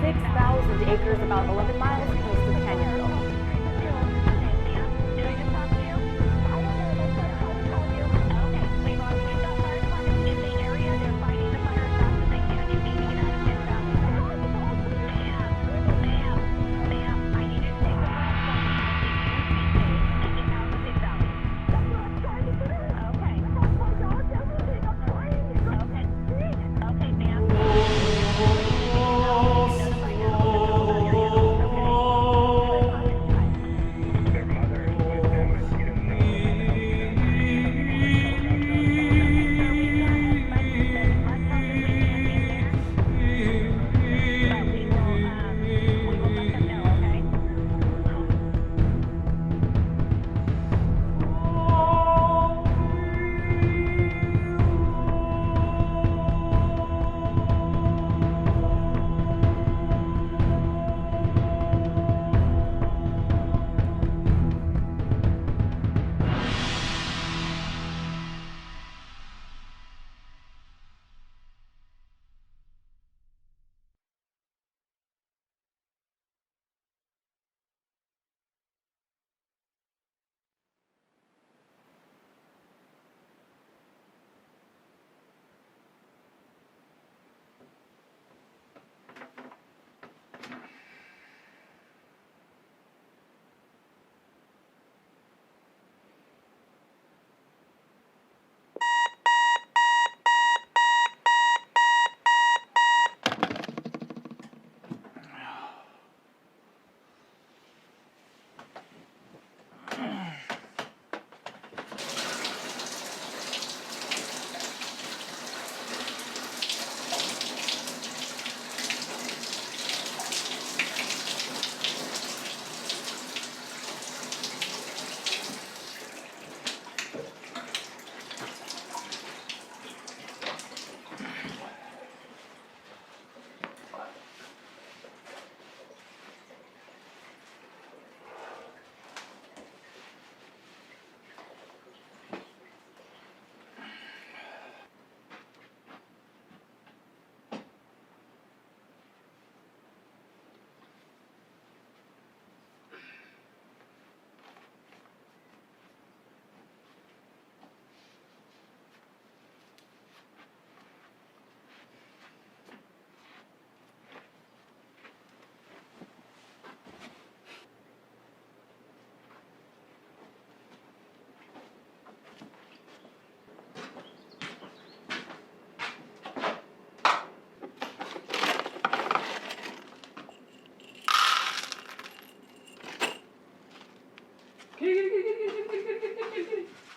6,000 acres about 11 miles east of Canyon Hill.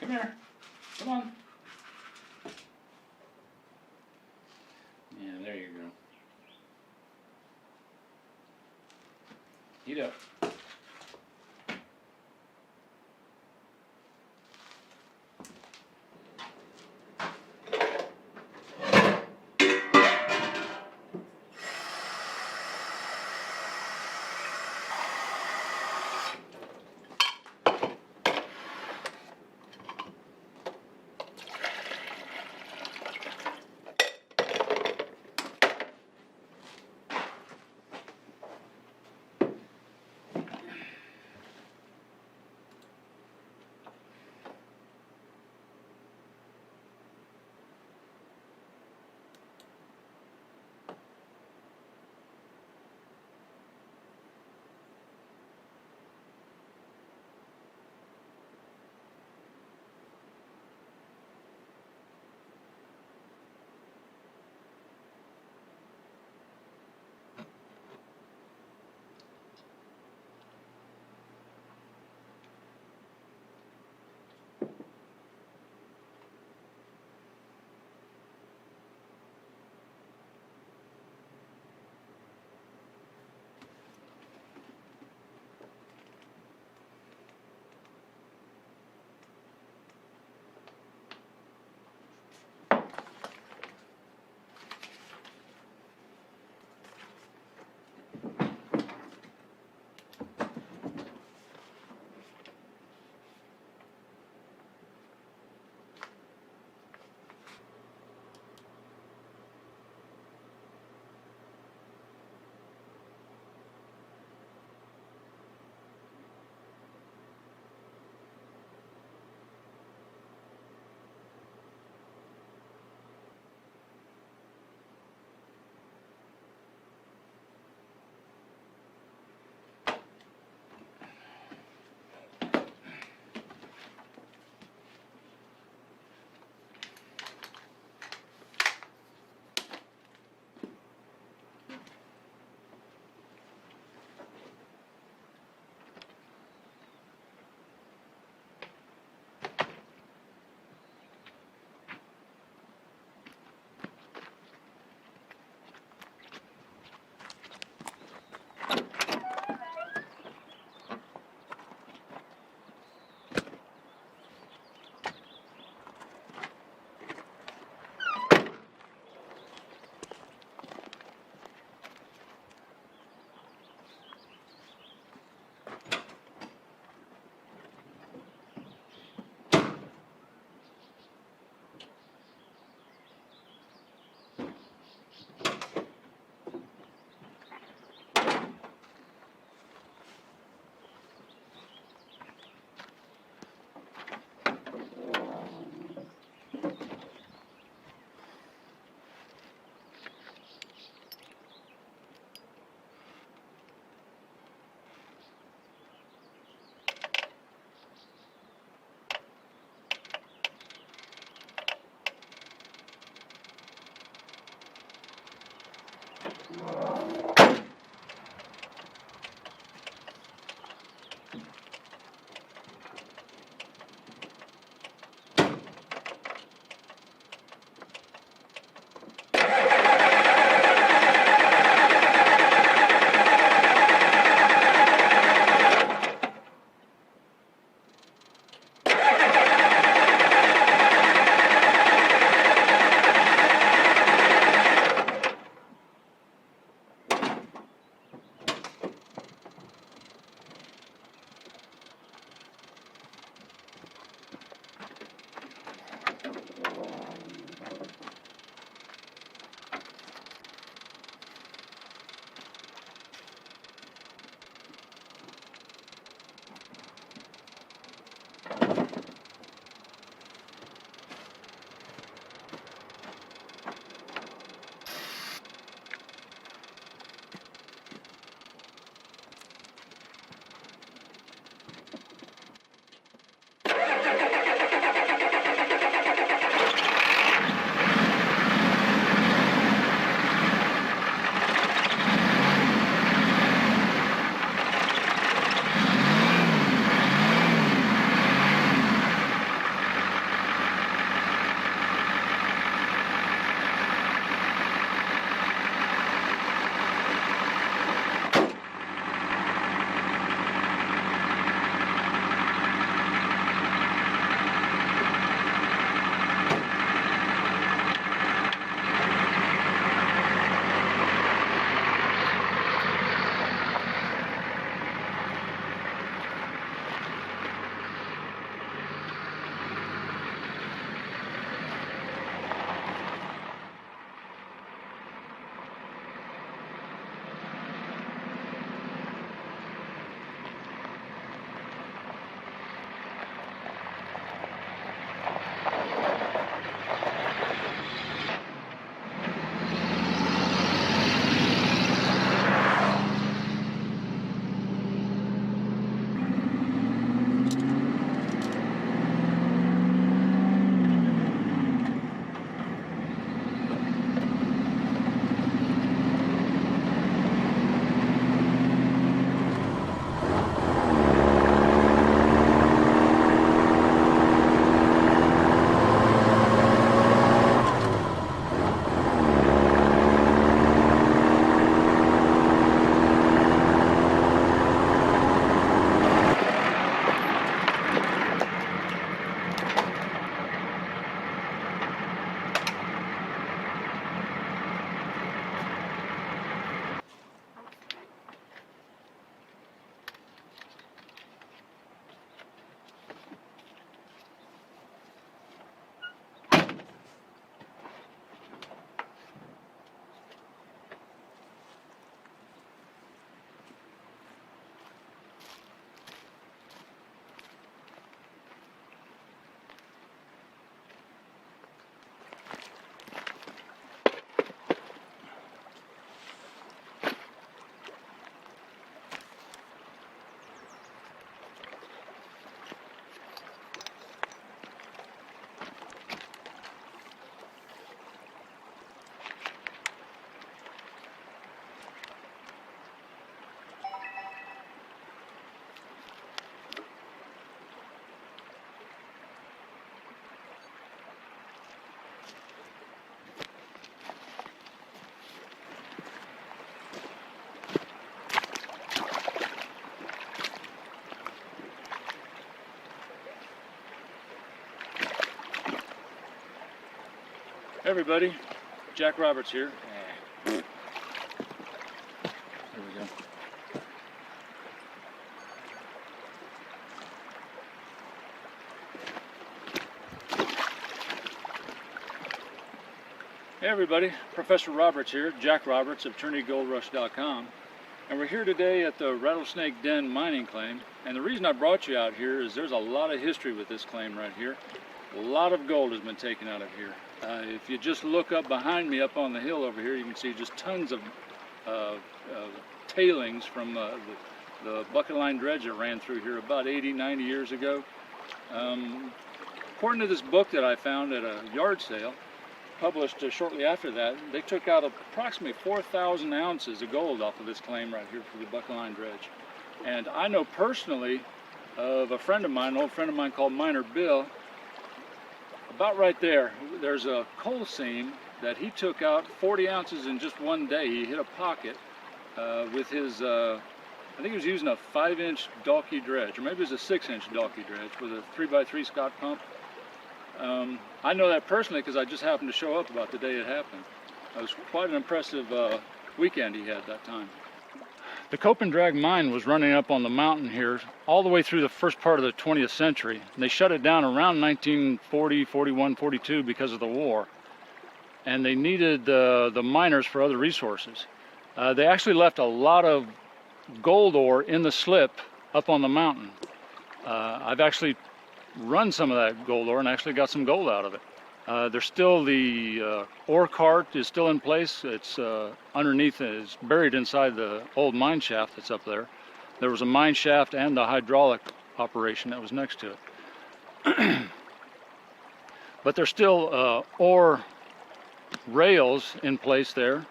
Come here. Come on. Yeah, there you go. Eat up. Hey everybody, Jack Roberts here. There we go. Hey everybody, Professor Roberts here, Jack Roberts of TrinityGoldRush.com, and we're here today at the Rattlesnake Den mining claim. And the reason I brought you out here is there's a lot of history with this claim right here. A lot of gold has been taken out of here. If you just look up behind me, up on the hill over here, you can see just tons of tailings from the bucket line dredge that ran through here about 80, 90 years ago. According to this book that I found at a yard sale, published shortly after that, they took out approximately 4,000 ounces of gold off of this claim right here for the bucket line dredge. And I know personally of a friend of mine, an old friend of mine called Miner Bill. About right there, there's a coal seam that he took out 40 ounces in just one day. He hit a pocket with his, I think he was using a 5-inch Dalkey dredge, or maybe it was a 6-inch Dalkey dredge with a 3x3 Scott pump. I know that personally because I just happened to show up about the day it happened. It was quite an impressive weekend he had that time. The Cope and Drag mine was running up on the mountain here all the way through the first part of the 20th century. And they shut it down around 1940, 41, 42 because of the war. And they needed the miners for other resources. They actually left a lot of gold ore in the slip up on the mountain. I've actually run some of that gold ore and actually got some gold out of it. There's still the ore cart is still in place. It's underneath, it's buried inside the old mine shaft that's up there. There was a mine shaft and the hydraulic operation that was next to it. But there's still ore rails in place there.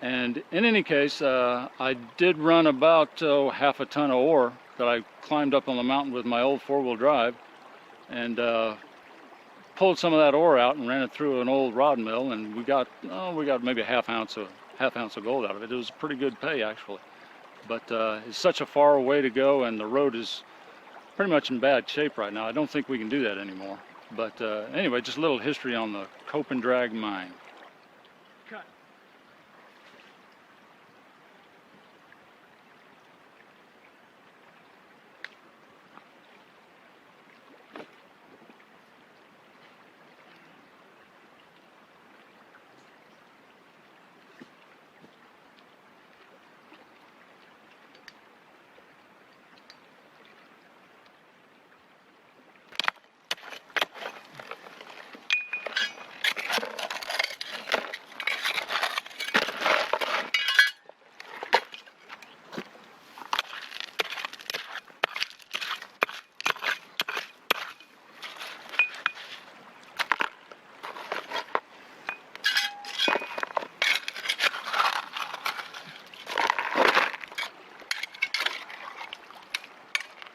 And in any case, I did run about half a ton of ore that I climbed up on the mountain with my old 4-wheel drive, and pulled some of that ore out and ran it through an old rod mill, and we got maybe a half ounce of gold out of it. It was pretty good pay actually, but it's such a far way to go, and the road is pretty much in bad shape right now. I don't think we can do that anymore. But anyway, just a little history on the Cope and Drag mine. Cut.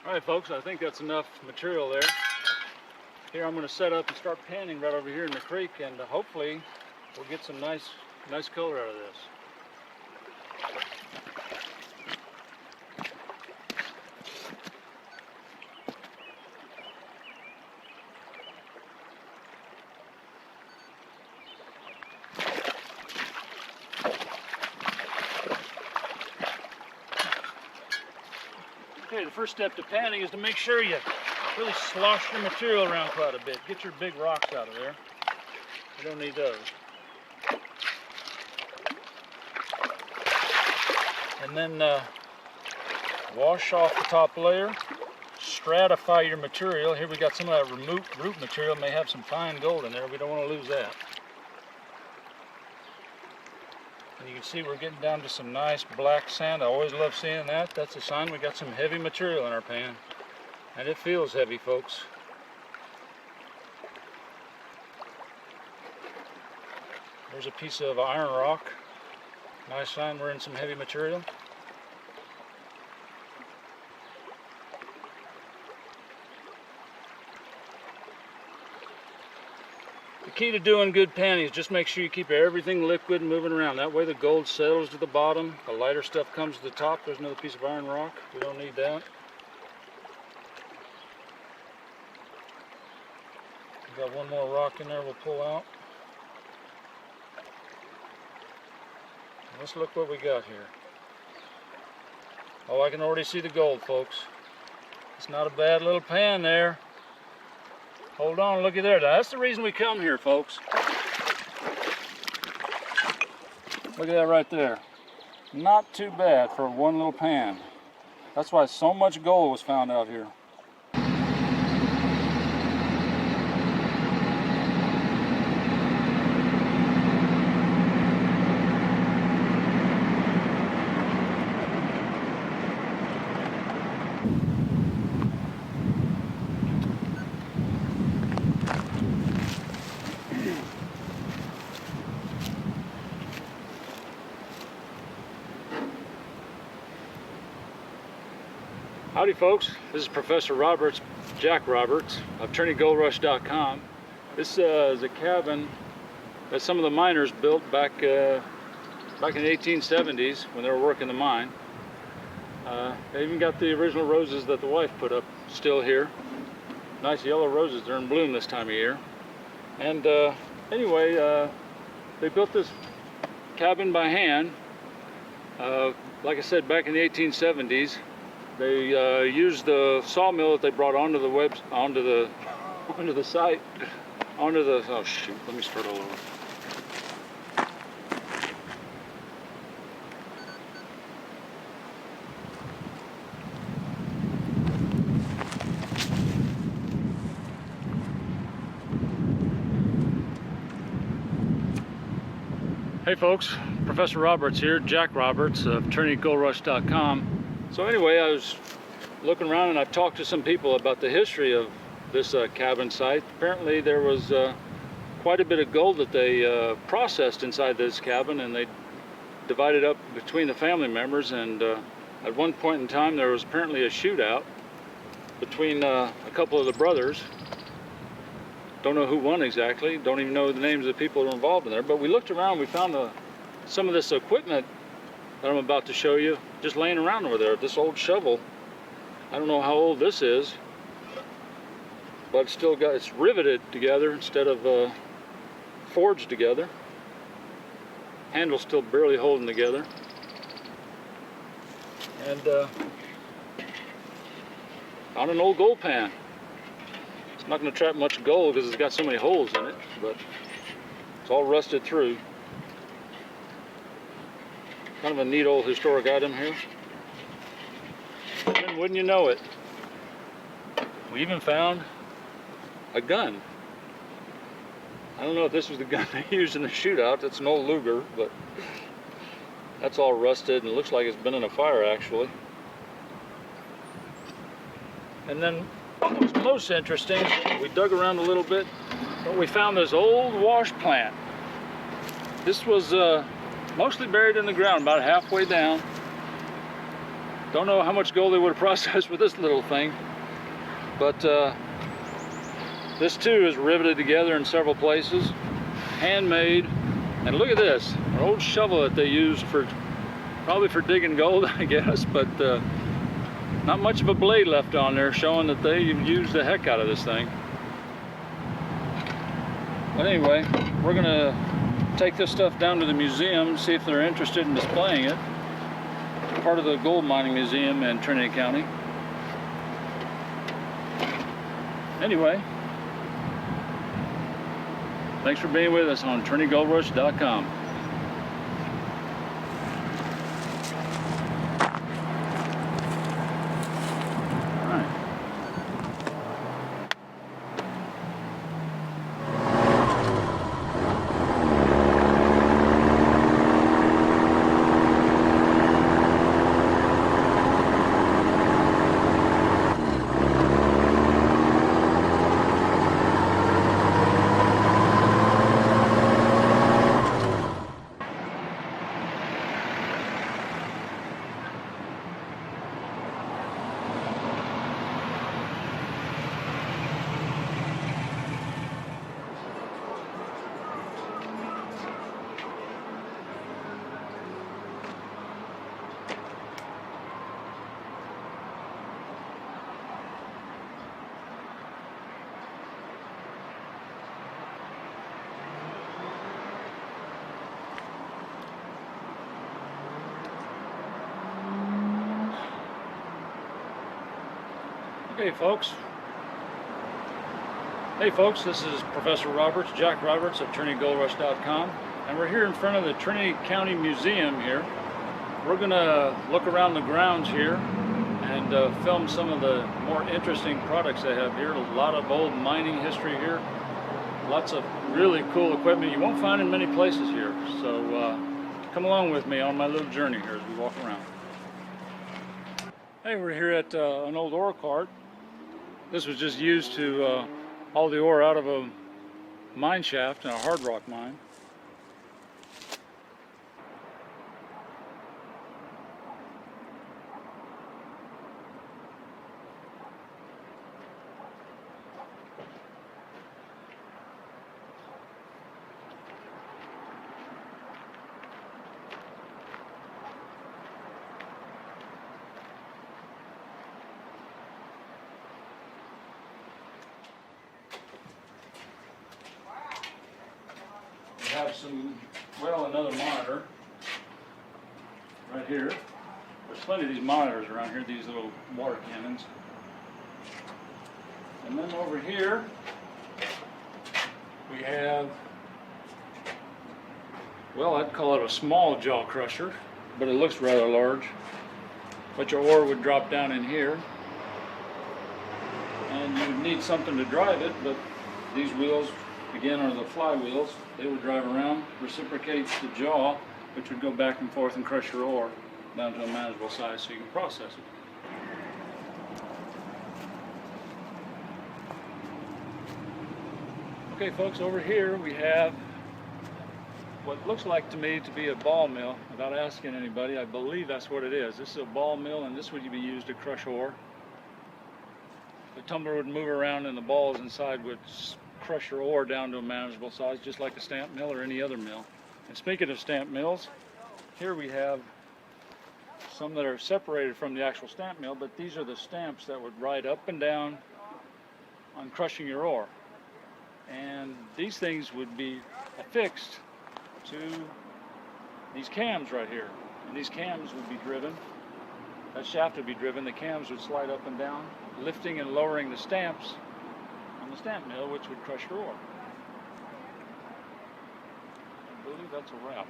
All right, folks, I think that's enough material there. Here I'm going to set up and start panning right over here in the creek, and hopefully we'll get some nice color out of this. Okay, the first step to panning is to make sure you really slosh your material around quite a bit. Get your big rocks out of there. You don't need those. And then wash off the top layer. Stratify your material. Here we got some of that root material. May have some fine gold in there. We don't want to lose that. And you can see we're getting down to some nice black sand. I always love seeing that. That's a sign we got some heavy material in our pan. And it feels heavy, folks. There's a piece of iron rock. Nice sign we're in some heavy material. The key to doing good panning is just make sure you keep everything liquid and moving around. That way the gold settles to the bottom, the lighter stuff comes to the top. There's another piece of iron rock. We don't need that. We've got one more rock in there we'll pull out. let's look what we got here. Oh, I can already see the gold, folks. It's not a bad little pan there. Hold on, looky there. That's the reason we come here, folks. Look at that right there. Not too bad for one little pan. That's why so much gold was found out here. Howdy folks, this is Professor Roberts, Jack Roberts of TrinityGoldRush.com. This is a cabin that some of the miners built back in the 1870s when they were working the mine. They even got the original roses that the wife put up still here. Nice yellow roses, they're in bloom this time of year. And anyway, they built this cabin by hand. Like I said, back in the 1870s. They used the sawmill that they brought onto the site, oh shoot, let me start all over. Hey folks, Professor Roberts here, Jack Roberts of TrinityGoldRush.com. So anyway, I was looking around and I talked to some people about the history of this cabin site. Apparently there was quite a bit of gold that they processed inside this cabin, and they divided up between the family members, and at one point in time there was apparently a shootout between a couple of the brothers. Don't know who won exactly, don't even know the names of the people who were involved in there, but we looked around, we found some of this equipment that I'm about to show you just laying around over there. This old shovel, I don't know how old this is, but it's riveted together instead of forged together. Handle's still barely holding together. And on an old gold pan. It's not going to trap much gold because it's got so many holes in it, but it's all rusted through. Kind of a neat old historic item here. And wouldn't you know it, we even found a gun. I don't know if this was the gun they used in the shootout. It's an old Luger, but that's all rusted and it looks like it's been in a fire actually. And then what was most interesting, we dug around a little bit, but we found this old wash plant. This was mostly buried in the ground, about halfway down. Don't know how much gold they would have processed with this little thing, but this too is riveted together in several places, handmade. And look at this, an old shovel that they used probably for digging gold, I guess, but not much of a blade left on there, showing that they used the heck out of this thing. But anyway, we're gonna take this stuff down to the museum, see if they're interested in displaying it. Part of the gold mining museum in Trinity County. Anyway, thanks for being with us on TrinityGoldRush.com. Okay, folks. Hey, folks, this is Professor Roberts, Jack Roberts of TrinityGoldRush.com, and we're here in front of the Trinity County Museum here. We're going to look around the grounds here and film some of the more interesting products they have here. A lot of old mining history here. Lots of really cool equipment you won't find in many places here. So come along with me on my little journey here as we walk around. Hey, we're here at an old ore cart. This was just used to haul the ore out of a mine shaft in a hard rock mine. We have another monitor right here. There's plenty of these monitors around here, these little water cannons. And then over here, we have, well, I'd call it a small jaw crusher, but it looks rather large. But your ore would drop down in here, and you would need something to drive it, but these wheels, again, are the flywheels. They would drive around, reciprocate the jaw, which would go back and forth and crush your ore down to a manageable size so you can process it. Okay, folks, over here we have what looks like to me to be a ball mill. Without asking anybody, I believe that's what it is. This is a ball mill, and this would be used to crush ore. The tumbler would move around, and the balls inside would crush your ore down to a manageable size, just like a stamp mill or any other mill. And speaking of stamp mills, here we have some that are separated from the actual stamp mill, but these are the stamps that would ride up and down on crushing your ore. And these things would be affixed to these cams right here. And these cams would be driven, that shaft would be driven, the cams would slide up and down, lifting and lowering the stamps on the stamp mill, which would crush your ore. I believe that's a wrap.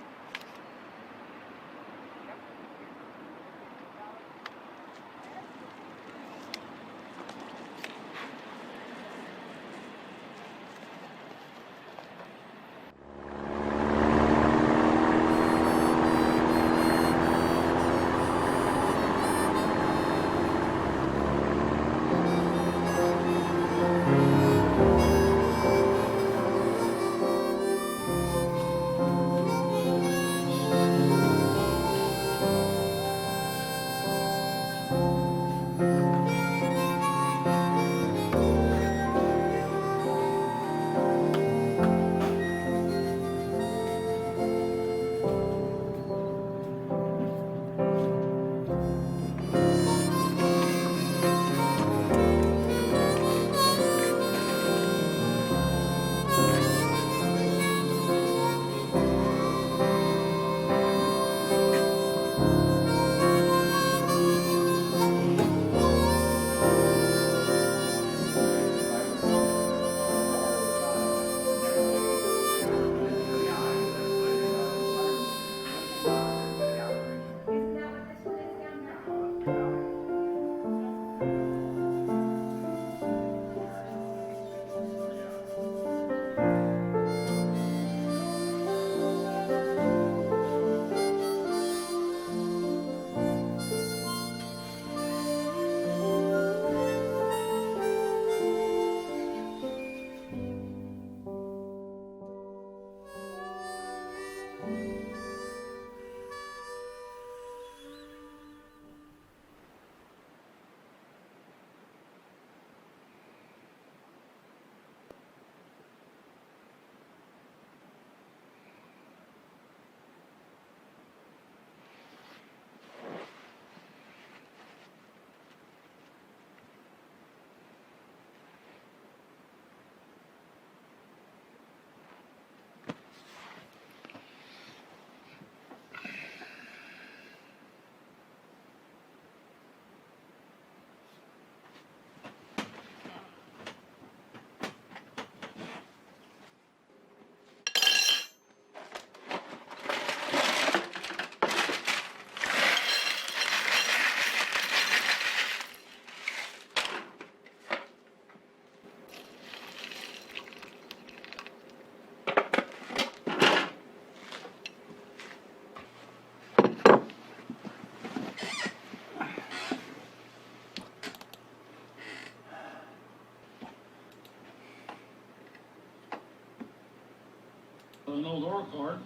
an old ore cart.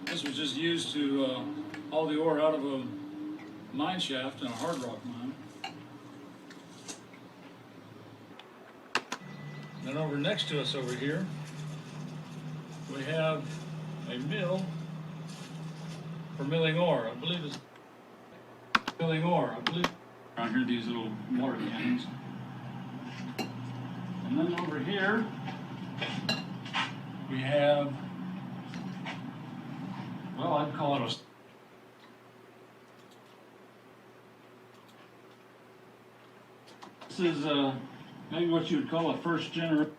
This was just used to haul the ore out of a mine shaft in a hard rock mine. Then over next to us over here, we have a mill for milling ore. I believe it's milling ore. I believe around here these little water cannons. And then over here we have, well, I'd call it a this is maybe what you would call a first generation.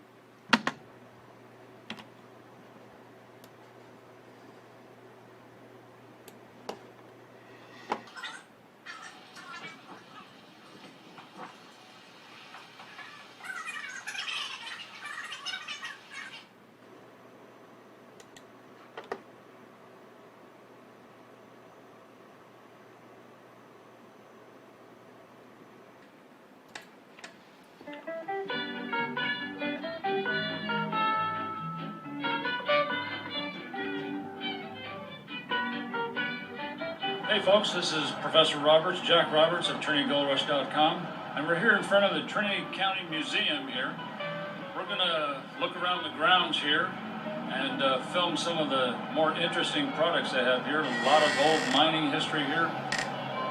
Hey folks, this is Professor Roberts, Jack Roberts of TrinityGoldRush.com, and we're here in front of the Trinity County Museum here. We're going to look around the grounds here and film some of the more interesting products they have here. A lot of old mining history here.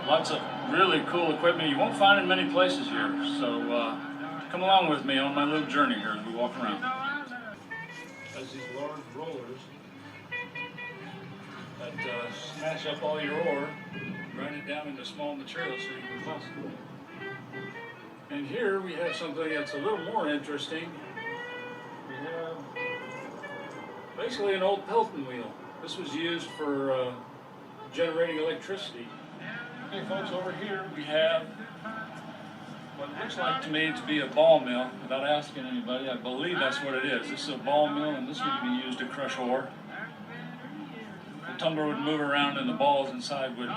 Lots of really cool equipment you won't find in many places here. So come along with me on my little journey here as we walk around. As these large rollers that smash up all your ore, grind it down into small materials so you can process it. And here we have something that's a little more interesting. We have basically an old Pelton wheel. This was used for generating electricity. Okay folks, over here we have what looks like to me to be a ball mill. Without asking anybody, I believe that's what it is. This is a ball mill, and this would be used to crush ore. The tumbler would move around and the balls inside would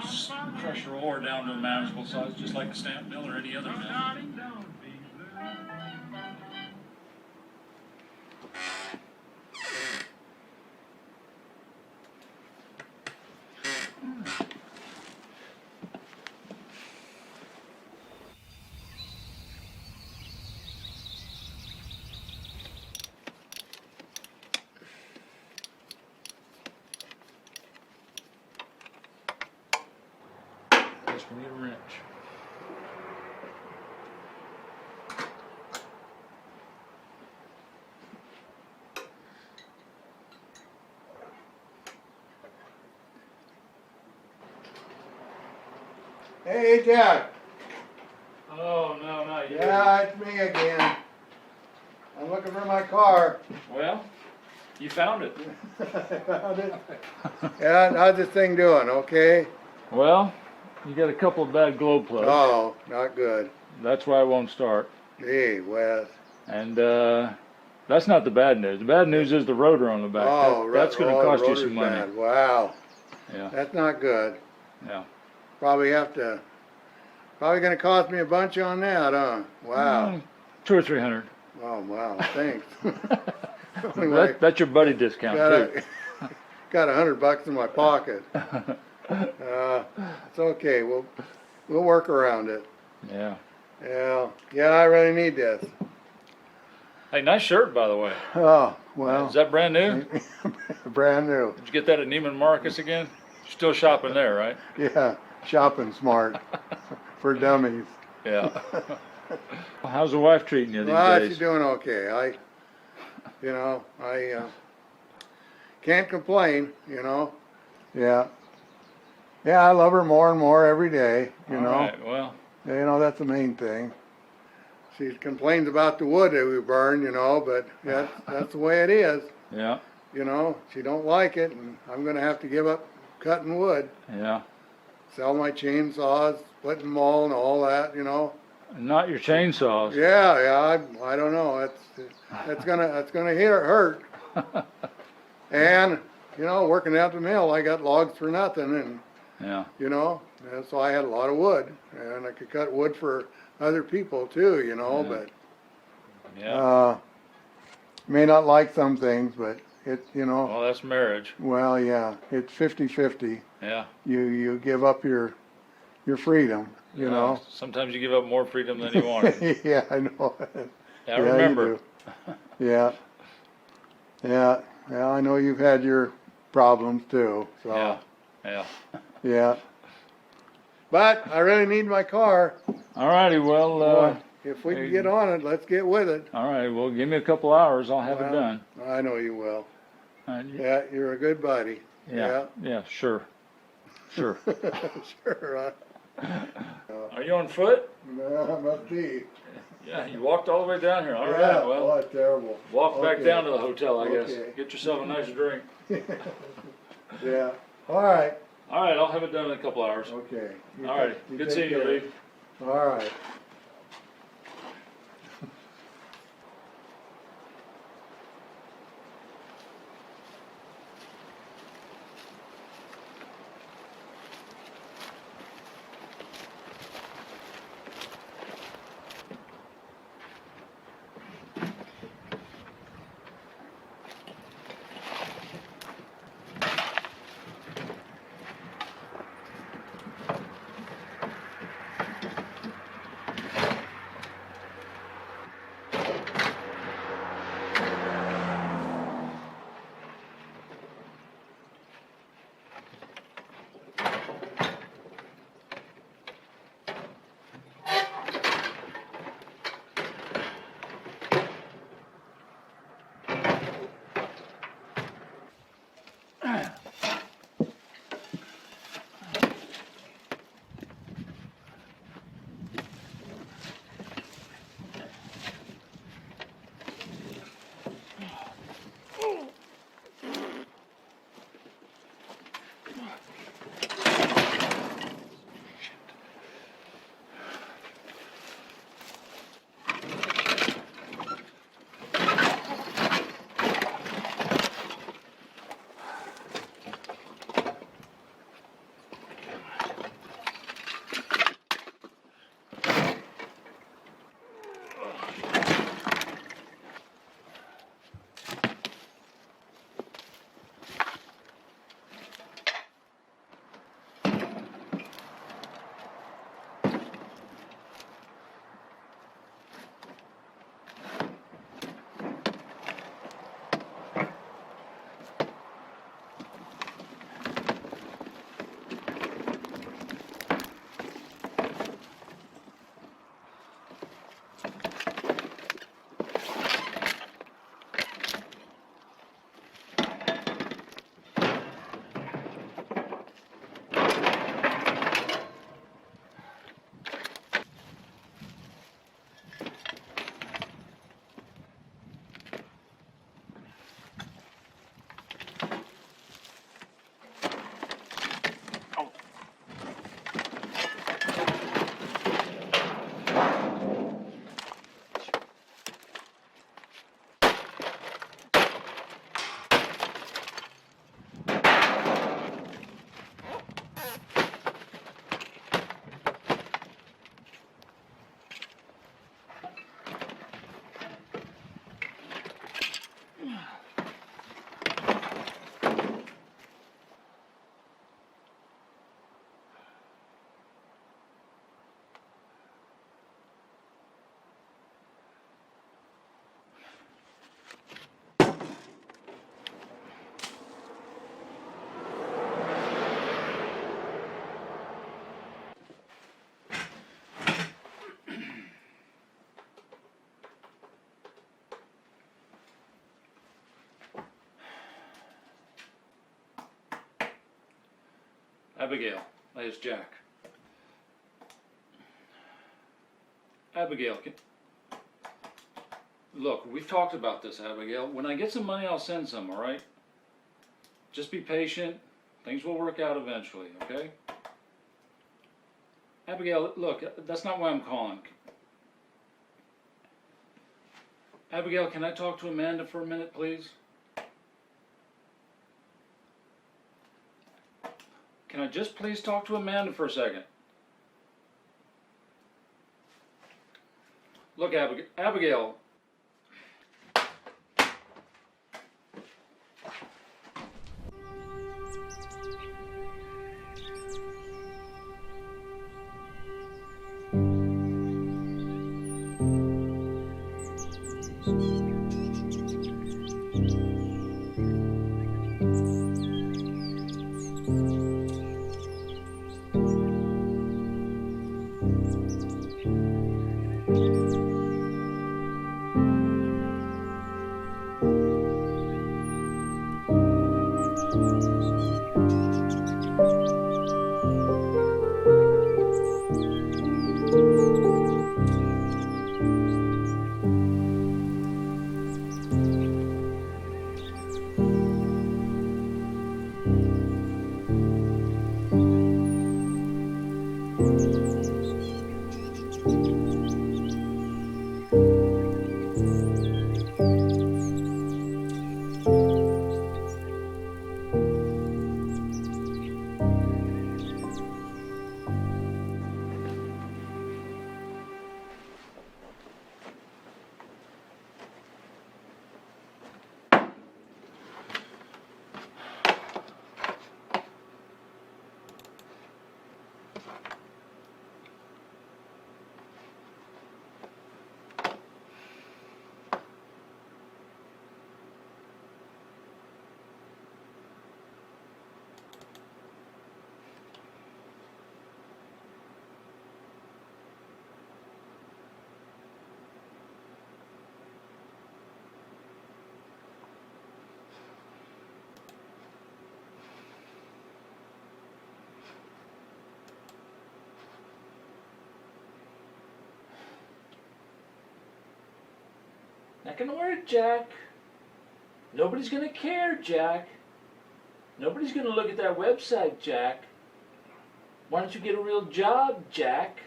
crush your ore down to a manageable size, just like a stamp mill or any other mill. We need a wrench. Hey, Jack. Oh, no, not you. Yeah, it's me again. I'm looking for my car. Well, you found it. Found it. Yeah, how's this thing doing? Okay? Well, you got a couple of bad glow plugs. Oh, not good. That's why it won't start. Gee, Wes. And that's not the bad news. The bad news is the rotor on the back. Oh, that's going to cost you some money. bad. Wow. Yeah. That's not good. Yeah. Probably going to cost me a bunch on that, huh? Wow. 200 or 300. Oh, wow. Thanks. Anyway, That's your buddy discount too. Got $100 in my pocket. It's okay. We'll work around it. Yeah. Yeah, I really need this. Hey, nice shirt, by the way. Oh, well. Is that brand new? Brand new. Did you get that at Neiman Marcus again? You're still shopping there, right? Yeah, shopping smart for dummies. Yeah. How's the wife treating you these Well, days? she's doing okay. I can't complain, Yeah. Yeah, I love her more and more every day, All right, well. That's the main thing. She complains about the wood that we burn, but that's the way it is. Yeah. She don't like it, and I'm going to have to give up cutting wood. Yeah. Sell my chainsaws, splitting them all and all that, Not your chainsaws. Yeah, I don't know. That's gonna hurt. And working at the mill, I got logs for nothing, and Yeah. and so I had a lot of wood, and I could cut wood for other people too, Yeah. but Yeah. may not like some things, but you know, Well, that's marriage. well, yeah, it's 50-50. Yeah. You give up your freedom, you know. Sometimes you give up more freedom than you want. Yeah, I know. Yeah, You remember. do. Yeah. Yeah. Well, I know you've had your problems too. So. Yeah. Yeah. Yeah. But I really need my car. All righty. Well. Boy, if we can get on it, let's get with it. All right. Well, give me a couple hours. I'll have it Well, done. I know you will. Yeah. Yeah, you're a good buddy. Yeah. Sure. Sure. Sure. Are you on foot? No, must be. Yeah. You walked all the way down here. All right. Yeah, Well. boy, terrible. Walk back Okay. down to the hotel, I guess. Okay. Get yourself a nice drink. Yeah. All right. All right. I'll have it done in a couple hours. Okay. All right. Good take seeing you, care. Lee. All right. Abigail, there's Jack. Abigail, look, we've talked about this, Abigail. When I get some money, I'll send some, all right? Just be patient. Things will work out eventually, okay? Abigail, look, that's not why I'm calling. Abigail, can I talk to Amanda for a minute, please? Can I just please talk to Amanda for a second? Look, Abigail. Not gonna work, Jack. Nobody's gonna care, Jack. Nobody's gonna look at that website, Jack. Why don't you get a real job, Jack?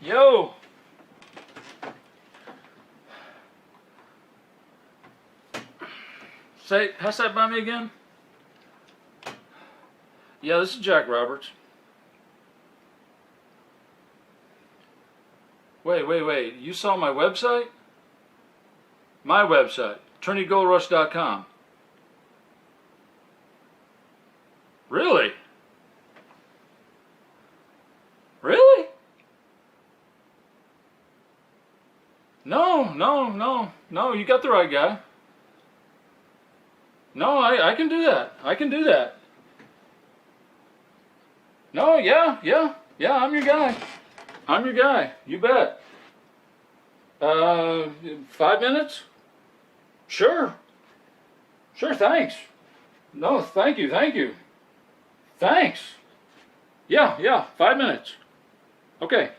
Yo! Say, pass that by me again? Yeah, this is Jack Roberts. Wait. You saw my website? My website, TrinityGoldRush.com. Really? Really? No, you got the right guy. No, I can do that. I can do that. No, yeah, I'm your guy. I'm your guy, you bet. 5 minutes? Sure, thanks. No, thank you. Thanks. Yeah, 5 minutes. Okay.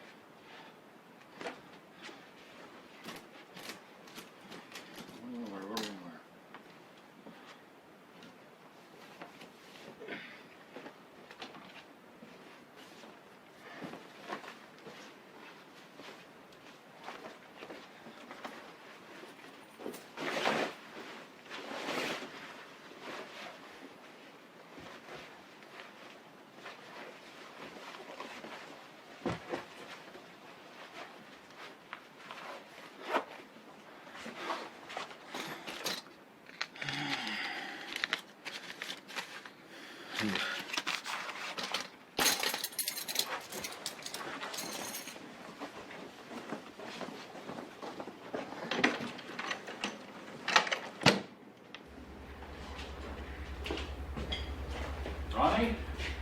Ronnie?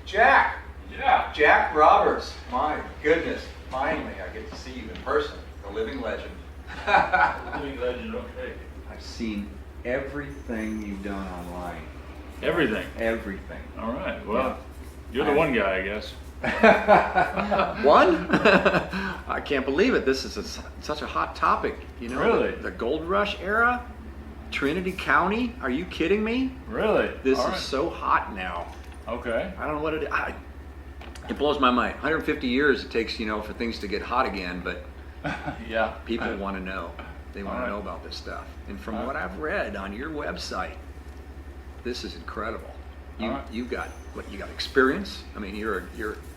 Jack! Yeah. Jack Roberts. My goodness, finally I get to see you in person. The living legend. Living legend, okay. I've seen everything you've done online. Everything. Everything. All right. Well, you're the one guy, I guess. One? I can't believe it. This is such a hot topic. You know, Really? The gold rush era? Trinity County? Are you kidding me? Really? This All is right. so hot now. Okay. I don't know what it is. It blows my mind. 150 years it takes, you know, for things to get hot again, but Yeah. people want to know. They want All to right. know about this stuff. And from All what right. I've read on your website, this is incredible. All right. You got what? You got experience. I mean, you're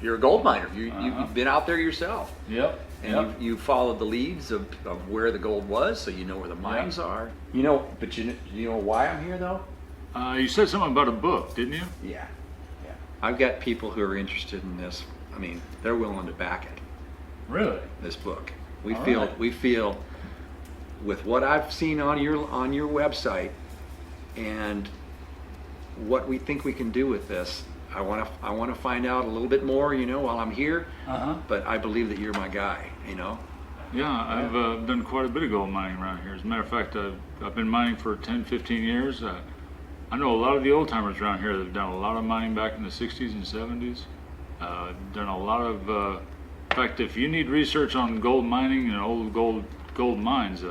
a gold miner. You've been out there yourself, Yep. and Yep. you followed the leads of where the gold was, so you know where the mines are. You know, but you know why I'm here though? You said something about a book, didn't you? Yeah. I've got people who are interested in this. I mean, they're willing to back it. Really? This book. All right. We feel with what I've seen on your website and what we think we can do with this. I want to find out a little bit more, you know, while I'm here. But I believe that you're my guy, you know. Yeah, I've done quite a bit of gold mining around here. As a matter of fact, I've been mining for 10, 15 years. I know a lot of the old timers around here that have done a lot of mining back in the 60s and 70s. Done a lot of, in fact, if you need research on gold mining and old gold mines,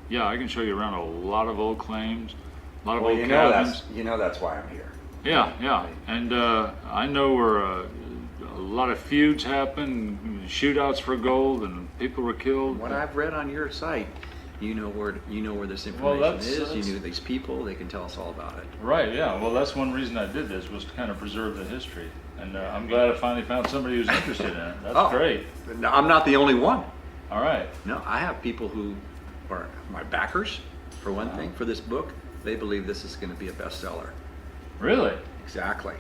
yeah, I can show you around a lot of old claims, a lot of old cabins. That's why I'm here. Yeah, and I know where a lot of feuds happen, shootouts for gold, and people were killed. What I've read on your site, you know where this Well, information is. that's- You knew these people. They can tell us all about it. Right, yeah. Well, that's one reason I did this, was to kind of preserve the history. And I'm glad I finally found somebody who's interested in it. That's Oh. great. No, I'm not the only one. All right. No, I have people who are my backers, for one thing, for this book. They believe this is going to be a bestseller. Really? Exactly.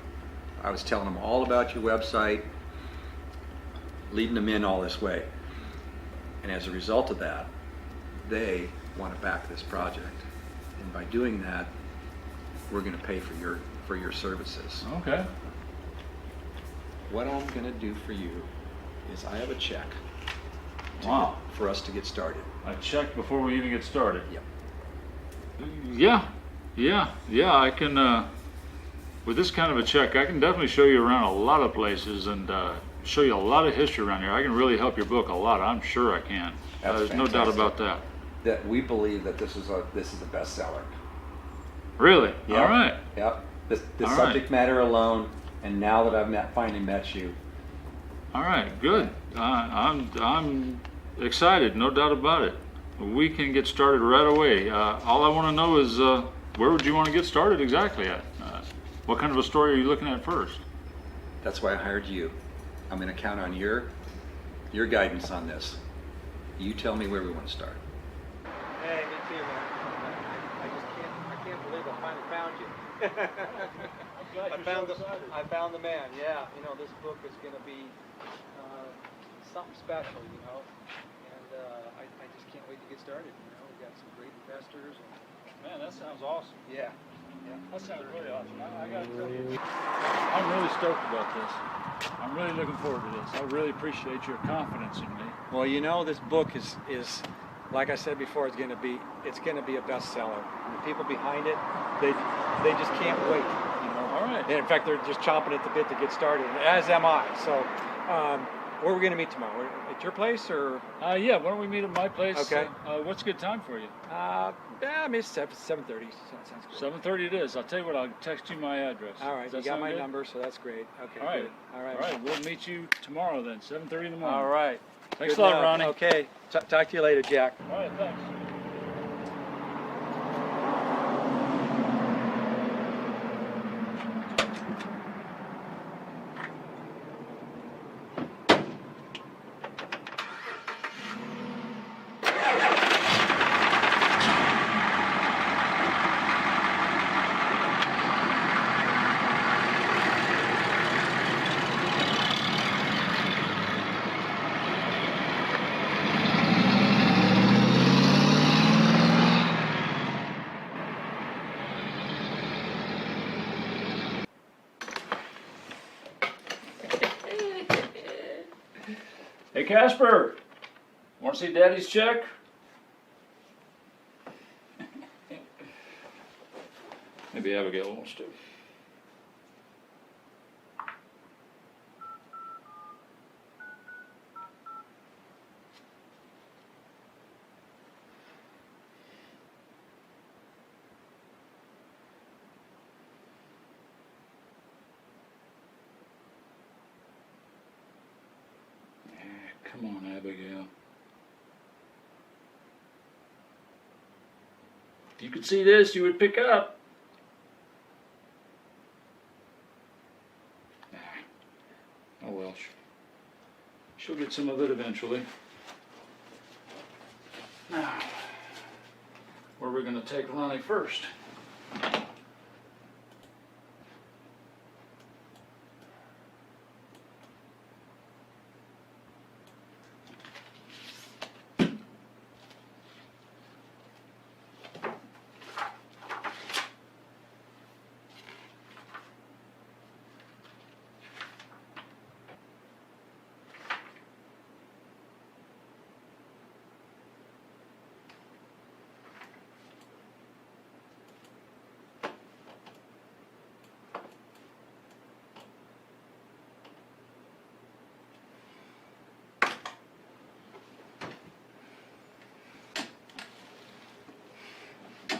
I was telling them all about your website, leading them in all this way. And as a result of that, they want to back this project. And by doing that, we're going to pay for your services. Okay. What I'm going to do for you is I have a check Wow. for us to get started. I checked before we even get started. Yep. Yeah, I can, with this kind of a check, I can definitely show you around a lot of places and show you a lot of history around here. I can really help your book a lot. I'm sure I can. That's There's no doubt fantastic. about that. That we believe that this is a bestseller. Really? Yep. All right. Yep. The All subject matter alone, and now that I've finally met you, All right, good. I'm excited, no doubt about it. We can get started right away. All I want to know is where would you want to get started exactly at? What kind of a story are you looking at first? that's why I hired you. I'm going to count on your guidance on this. You tell me where we want to start. Hey, me too, man. I can't believe I finally found you. I found the man. Yeah, you know, this book is going to be something special, you know, and I just can't wait to get started. You know, we've got some great investors. Man, that sounds awesome. Yeah. That sounds really awesome. I got to tell you, I'm really stoked about this. I'm really looking forward to this. I really appreciate your confidence in me. Well, you know, this book is like I said before, it's going to be a bestseller. And the people behind it, they just can't wait. You know. All right. And in fact, they're just chomping at the bit to get started, as am I. So, where are we going to meet tomorrow? At your place or? Yeah, why don't we meet at my place? Okay. What's a good time for you? Yeah, I mean, it's 7:30. So that sounds good. 7:30 it is. I'll tell you what, I'll text you my address. All right, Does that you got sound my good? number, so that's great. Okay. All right. Good. All right. All right, we'll meet you tomorrow then, 7:30 in the morning. All right. Thanks Good a lot, enough. Ronnie. Okay. Talk to you later, Jack. All right, thanks. Hey, Casper, want to see Daddy's check? Maybe Abigail wants to. Come on, Abigail. If you could see this, you would pick up. Nah. Oh well, she'll get some of it eventually. Now, where are we going to take Ronnie first?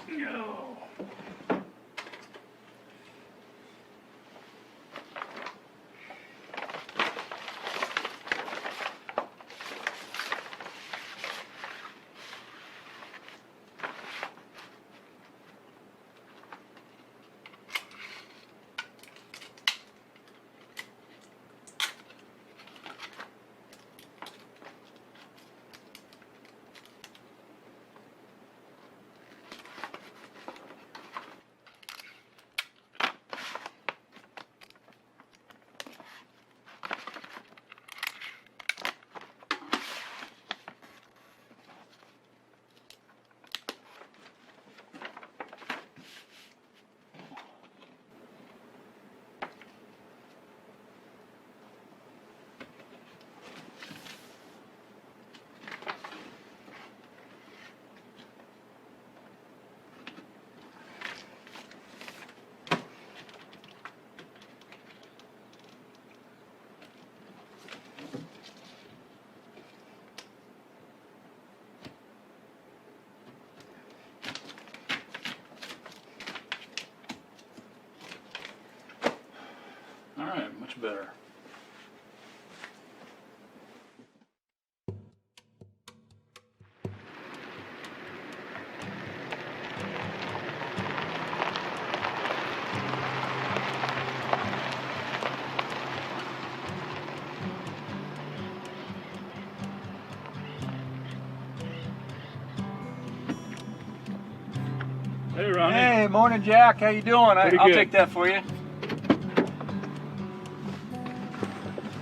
No. All right, much better. Hey, Ronnie. Hey, morning, Jack. How you doing? Pretty I'll good. take that for you.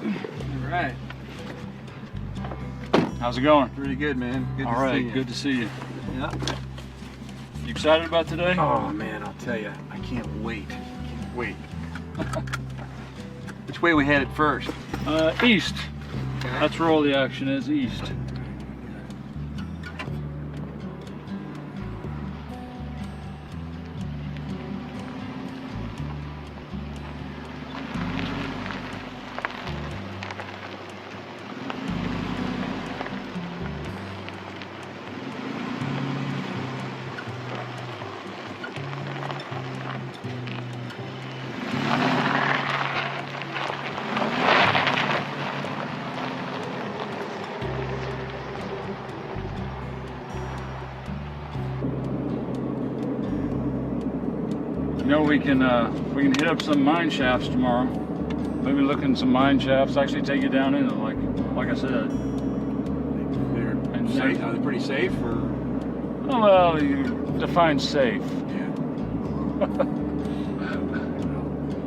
All right. How's it going? Pretty good, man. Good All to right, see you. good to see you. Yeah. You excited about today? Oh man, I'll tell you, I can't wait. Can't wait. Which way we headed first? East. That's where all the action is, east. You know, we can hit up some mine shafts tomorrow. Maybe look in some mine shafts. Actually, take you down in it, like I said. They're And safe. Are they pretty safe or? Oh, well, you define safe. Yeah.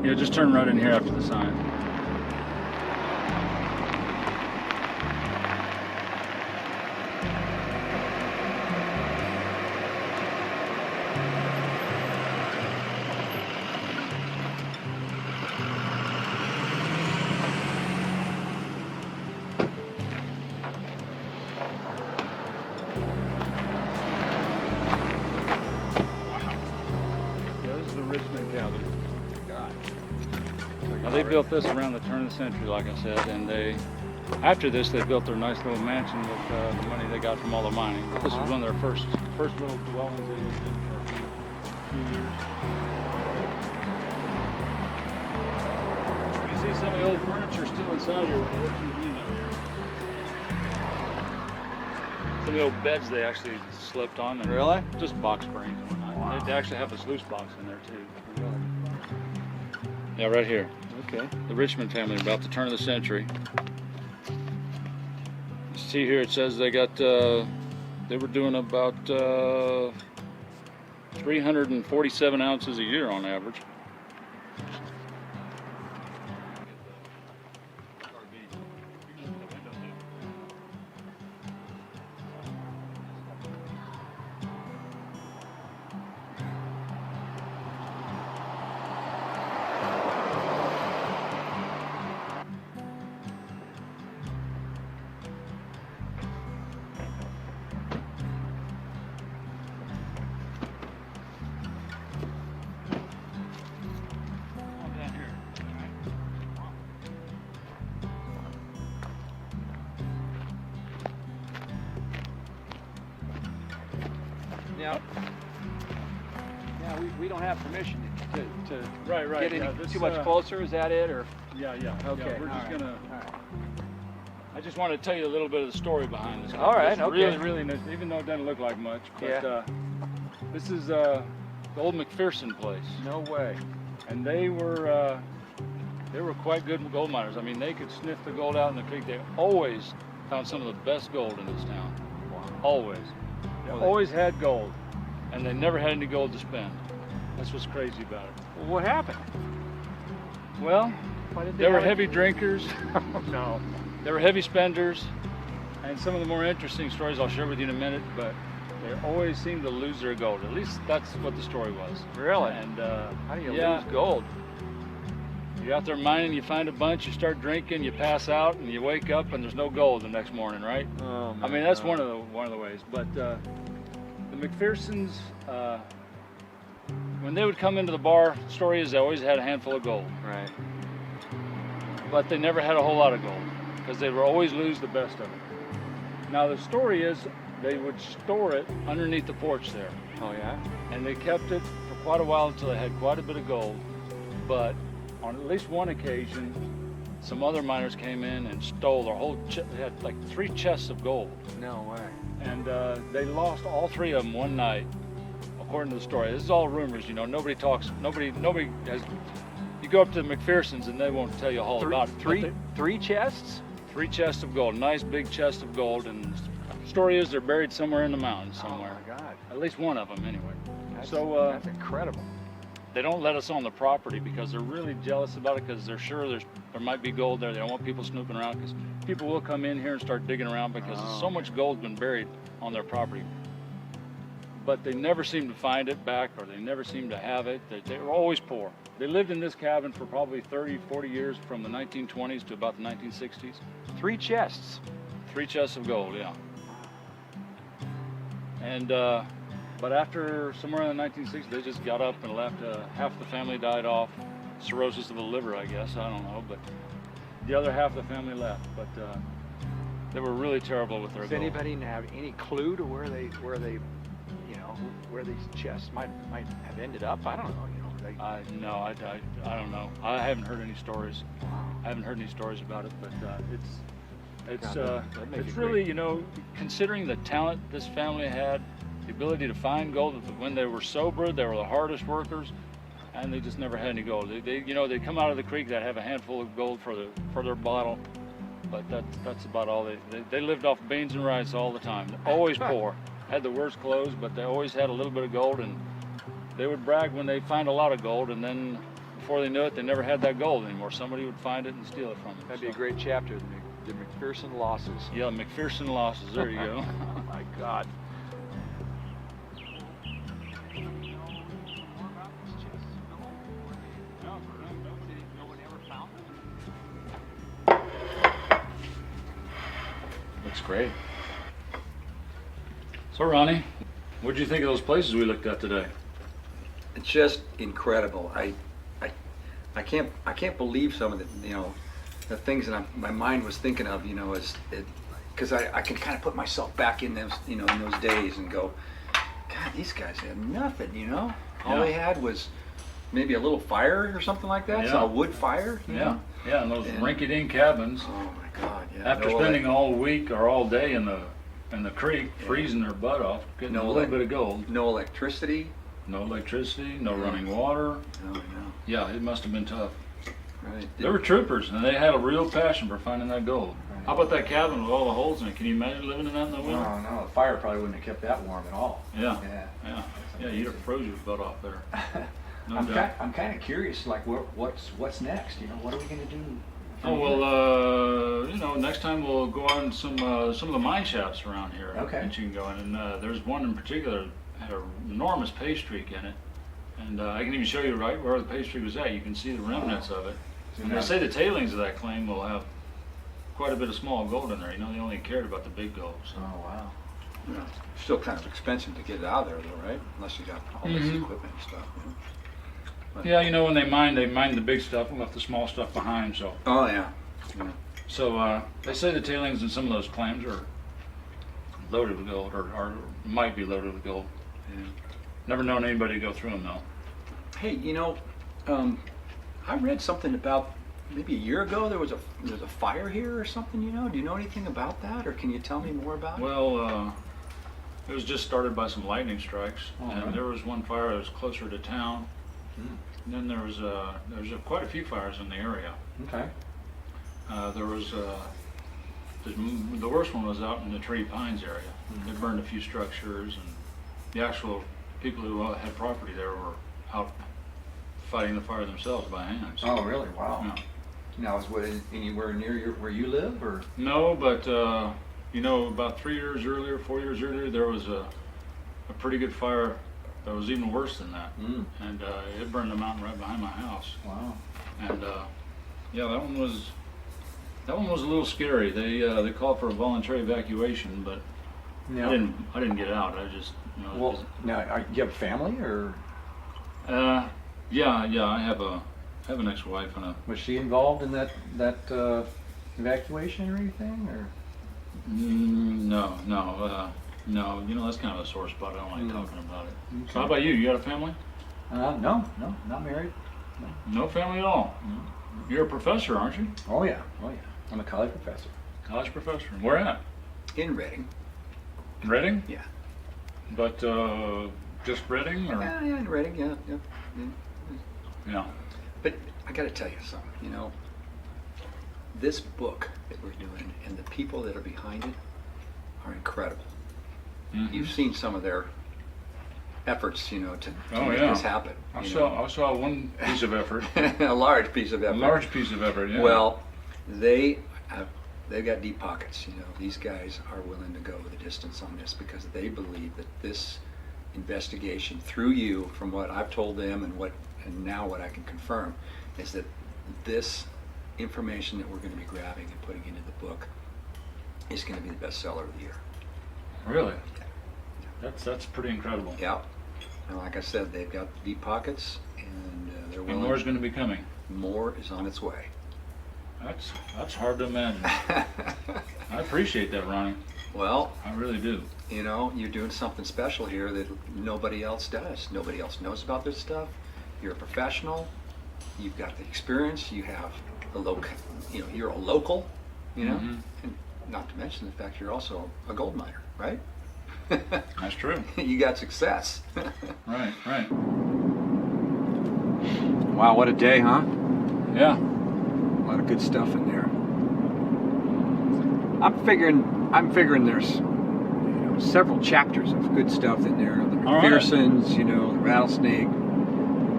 Yeah, just turn right in here after the sign. Yeah, this is the Richmond Gallery. Now, they built this around the turn of the century, like I said, and after this, they built their nice little mansion with the money they got from all the mining. But this was one of their first little dwellings they lived in for a few years. You can see some of the old furniture still inside here with the window here. Some of the old beds they actually slept on. And Really? Just box springs and whatnot. Wow. They actually have a sluice box in there too. Yeah, right here. Okay. The Richmond family, about the turn of the century. You see here, it says they got, they were doing about 347 ounces a year on average. Now, we don't have permission to Right, right. get any yeah, this, too much closer. Is that it, or? Yeah, yeah. Okay, Yeah, we're just all right, gonna. all right. I just want to tell you a little bit of the story behind this. All right, It's okay. Really, really nice, even though it doesn't look like much. But Yeah. this is the old McPherson place, No way. and they were quite good gold miners. I mean, they could sniff the gold out in the creek. They always found some of the best gold in this town. Always. They Well, always had gold, and they never had any gold to spend. That's what's crazy about it. Well, what happened? Well, Why did they were have it? heavy drinkers. No. They were heavy spenders, and some of the more interesting stories I'll share with you in a minute, but they always seemed to lose their gold. At least that's what the story was. Really? And How do you yeah, lose gold? you're out there mining, you find a bunch, you start drinking, you pass out, and you wake up and there's no gold the next morning, right? Oh, I mean, that's one of the ways. But the McPhersons, when they would come into the bar, the story is they always had a handful of gold, Right. but they never had a whole lot of gold because they would always lose the best of it. Now the story is they would store it underneath the porch there, Oh, yeah? and they kept it for quite a while until they had quite a bit of gold. But on at least one occasion, some other miners came in and stole their whole. They had like 3 chests of gold, No way. and they lost all 3 of them one night, according to the story. This is all rumors, you know. Nobody talks. Nobody has. You go up to the McPhersons and they won't tell you all about it. But Three chests? 3 chests of gold, nice big chest of gold, and the story is they're buried somewhere in the mountains somewhere. Oh, my God. At least one of them, anyway. That's, So, that's incredible. They don't let us on the property because they're really jealous about it because they're sure there might be gold there. They don't want people snooping around because people will come in here and start digging around because so much gold's been buried on their property. But they never seem to find it back, or they never seem to have it. They were always poor. They lived in this cabin for probably 30, 40 years, from the 1920s to about the 1960s. 3 chests. 3 chests of gold, yeah. And but after somewhere in the 1960s, they just got up and left. Half the family died off, cirrhosis of the liver, I guess. I don't know, but the other half of the family left. But they were really terrible with their Does gold. anybody have any clue to where they, you know, where these chests might have ended up? I don't know. You know, I don't know. I haven't heard any stories. I haven't heard any stories about it, but that'd make it's it really, great. you know, considering the talent this family had, the ability to find gold. When they were sober, they were the hardest workers, and they just never had any gold. They'd come out of the creek, they'd have a handful of gold for their bottle, but that's about all. They lived off beans and rice all the time. Always poor. Had the worst clothes, but they always had a little bit of gold, and they would brag when they find a lot of gold, and then before they knew it, they never had that gold anymore. Somebody would find it and steal it from them. that'd be a great chapter. The McPherson losses. Yeah, McPherson losses. There you go. Oh my God. Looks great. So Ronnie, what did you think of those places we looked at today? It's just incredible. I can't believe some of the, you know, the things that my mind was thinking of, you know, because I can kind of put myself back in those, you know, in those days and go, God, these guys had nothing, you know. All Yeah. they had was maybe a little fire or something like that. Yeah. So a wood fire, you know. Yeah, and those Yeah. rinky-dink cabins. Oh my God, yeah. After no, spending all week or all day in the in the creek, freezing their butt off, getting No a little bit of gold. No electricity. No electricity, no running water. Oh, no. Yeah, it must have been tough. Right. They were troopers, and they had a real passion for finding that gold. How about that cabin with all the holes in it? Can you imagine living in that in the winter? No, no, the fire probably wouldn't have kept that warm at all. Yeah, Yeah. yeah, you'd have froze your butt off there. No I'm doubt. kind of curious, like, what's next? You know, what are we gonna do? Oh well, you know, next time we'll go on some of the mine shafts around here. Okay. That you can go in, and there's one in particular that had an enormous pay streak in it, and I can even show you right where the pay streak was at. You can see the remnants of it. And they say the tailings of that claim will have quite a bit of small gold in there. You know, they only cared about the big gold. So. Oh wow. Yeah. Still kind of expensive to get it out of there, though, right? Unless you got all this equipment and stuff. You know? But, Yeah, you know, when they mine the big stuff and left the small stuff behind. So. Oh yeah. Yeah. So they say the tailings in some of those claims are loaded with gold, or might be loaded with gold. Yeah. Never known anybody to go through them though. Hey, you know, I read something about maybe a year ago there's a fire here or something. You know, do you know anything about that, or can you tell me more about it? Well, it was just started by some lightning strikes, and right. there was one fire that was closer to town. Hmm. And then there was quite a few fires in the area. Okay. There was the worst one was out in the Tree Pines area. They burned a few structures, and the actual people who had property there were out fighting the fire themselves by hand. So, Oh, really? Wow. yeah. Now, is what anywhere near where you live, or? No, but you know, about 4 years earlier, there was a pretty good fire that was even worse than that, and it burned the mountain right behind my house. Wow. And yeah, that one was a little scary. They called for a voluntary evacuation, but Yeah. I didn't get out. I just, you know. Well, now, do you have a family, or Yeah, I have an ex-wife and a. was she involved in that evacuation or anything, or? No. You know, that's kind of a sore spot. I don't like talking about it. So how about you? You got a family? No, not married. No family at all. You're a professor, aren't you? Oh yeah. I'm a college professor. College professor. Where at? In Reading. Reading? Yeah. But just Reading, or? Yeah, in Reading, yeah. Yeah. But I got to tell you something, you know, this book that we're doing and the people that are behind it are incredible. Mm-hmm. You've seen some of their efforts, you know, to make yeah. this happen. I saw one piece of effort. A large piece of effort. A large piece of effort, yeah. Well, they've got deep pockets, you know. These guys are willing to go the distance on this because they believe that this investigation through you, from what I've told them and now what I can confirm, is that this information that we're going to be grabbing and putting into the book is going to be the bestseller of the year. Really? That's pretty incredible. Yeah. And like I said, they've got deep pockets, and they're And willing. more's going to be coming. More is on its way. That's hard to imagine. I appreciate that, Ronnie. Well, I really do. you know, you're doing something special here that nobody else does. Nobody else knows about this stuff. You're a professional. You've got the experience. You have the local. You know, you're a local. You know, and not to mention the fact you're also a gold miner, right? That's true. You got success. Right. Wow, what a day, huh? Yeah. A lot of good stuff in there. I'm figuring there's several chapters of good stuff in there. The All right. McPherson's, you know, the Rattlesnake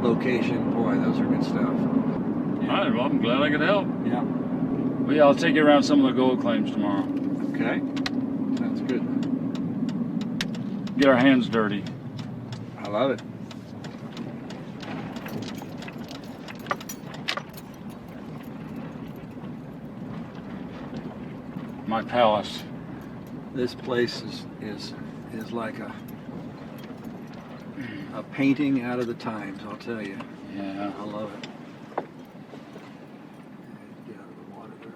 location. Boy, those are good stuff. All right, well, I'm glad I could help. Yeah. Well, yeah, I'll take you around some of the gold claims tomorrow. Okay. Sounds good. Get our hands dirty. I love it. My palace. This place is like a painting out of the times, I'll tell you. Yeah. I love it. Get out of the water there.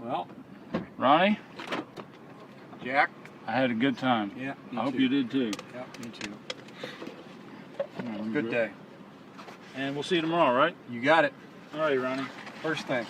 Well, Ronnie, Jack. I had a good time. Yeah. I hope you did too. Yeah, me too. Good day. And we'll see you tomorrow, right? You got it. All right, Ronnie. First thing.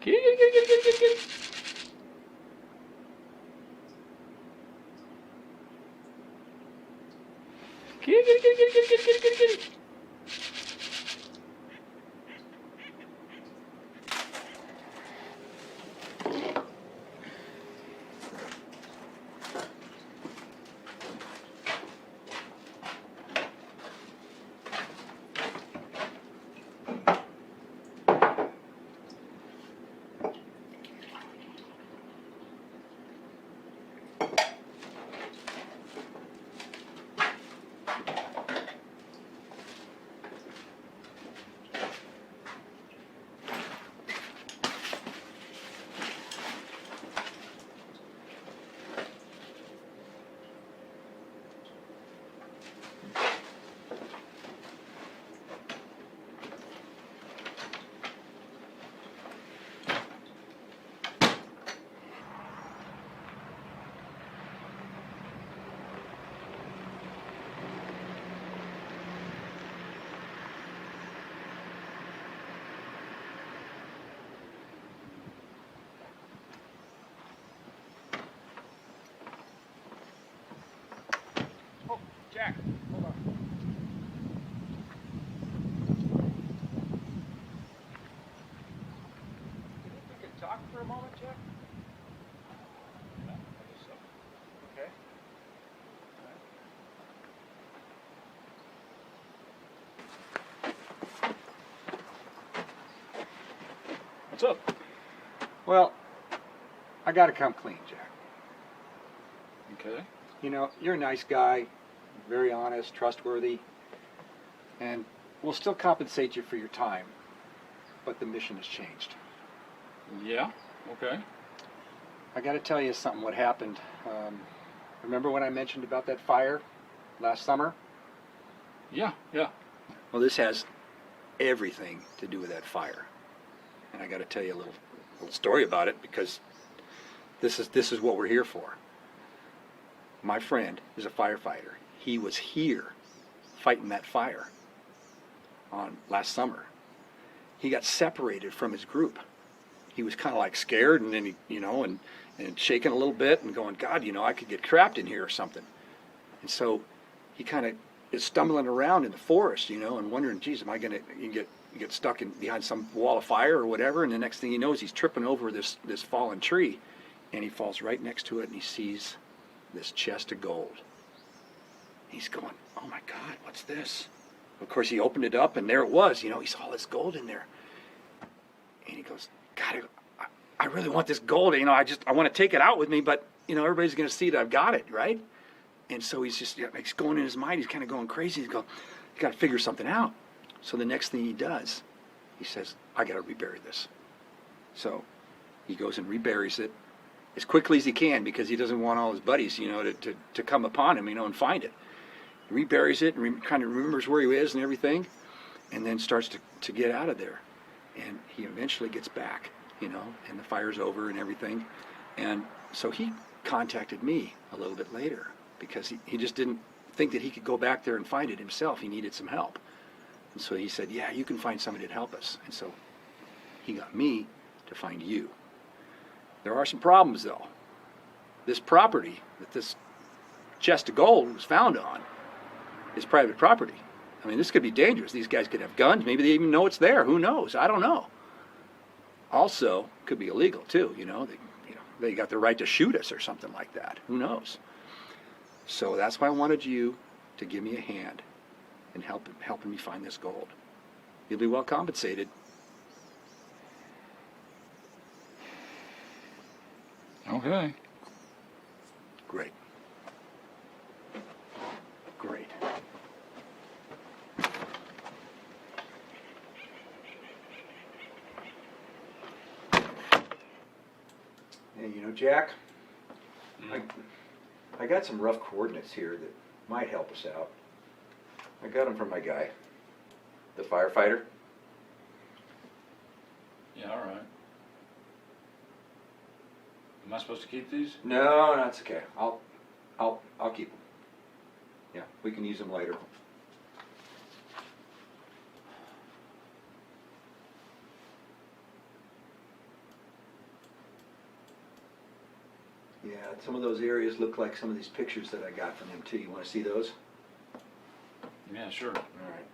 Kitty, kitty, kitty, kitty, kitty, kitty. Kitty, kitty, kitty, kitty, kitty, kitty, kitty, kitty. Jack, hold on. Do you think we could talk for a moment, Jack? Okay. What's up? Well, I gotta come clean, Jack. Okay. You know, you're a nice guy, very honest, trustworthy, and we'll still compensate you for your time, but the mission has changed. Yeah, okay. I gotta tell you something, what happened. Remember when I mentioned about that fire last summer? Yeah, yeah. Well, this has everything to do with that fire. And I gotta tell you a little story about it, because this is what we're here for. My friend is a firefighter. He was here fighting that fire on last summer. He got separated from his group. He was kind of like scared, and then he, and shaking a little bit and going, God, I could get trapped in here or something. And so he kind of is stumbling around in the forest, and wondering, geez, am I going to get stuck behind some wall of fire or whatever? And the next thing he knows, he's tripping over this fallen tree, and he falls right next to it, and he sees this chest of gold. He's going, oh my God, what's this? Of course, he opened it up, and there it was. He saw all this gold in there. And he goes, God, I really want this gold. I want to take it out with me, but, everybody's going to see that I've got it, right? And so he's just, he's going in his mind. He's kind of going crazy. He's going, you got to figure something out. So the next thing he does, he says, I got to rebury this. So he goes and reburies it as quickly as he can, because he doesn't want all his buddies, to come upon him, and find it. He reburies it and kind of remembers where he is and everything, and then starts to get out of there. And he eventually gets back, and the fire's over and everything. And so he contacted me a little bit later, because he just didn't think that he could go back there and find it himself. He needed some help. And so he said, yeah, you can find somebody to help us. And so he got me to find you. There are some problems, though. This property that this chest of gold was found on is private property. I mean, this could be dangerous. These guys could have guns. Maybe they even know it's there. Who knows? I don't know. Also, could be illegal too. They got the right to shoot us or something like that. Who knows? So that's why I wanted you to give me a hand in helping me find this gold. You'll be well compensated. Okay. Great. Great. Hey, Jack, I got some rough coordinates here that might help us out. I got them from my guy, the firefighter. Yeah, all right. Am I supposed to keep these? No, that's okay. I'll keep them. Yeah, we can use them later. Yeah, some of those areas look like some of these pictures that I got from him too. You want to see those? Yeah, sure. All right.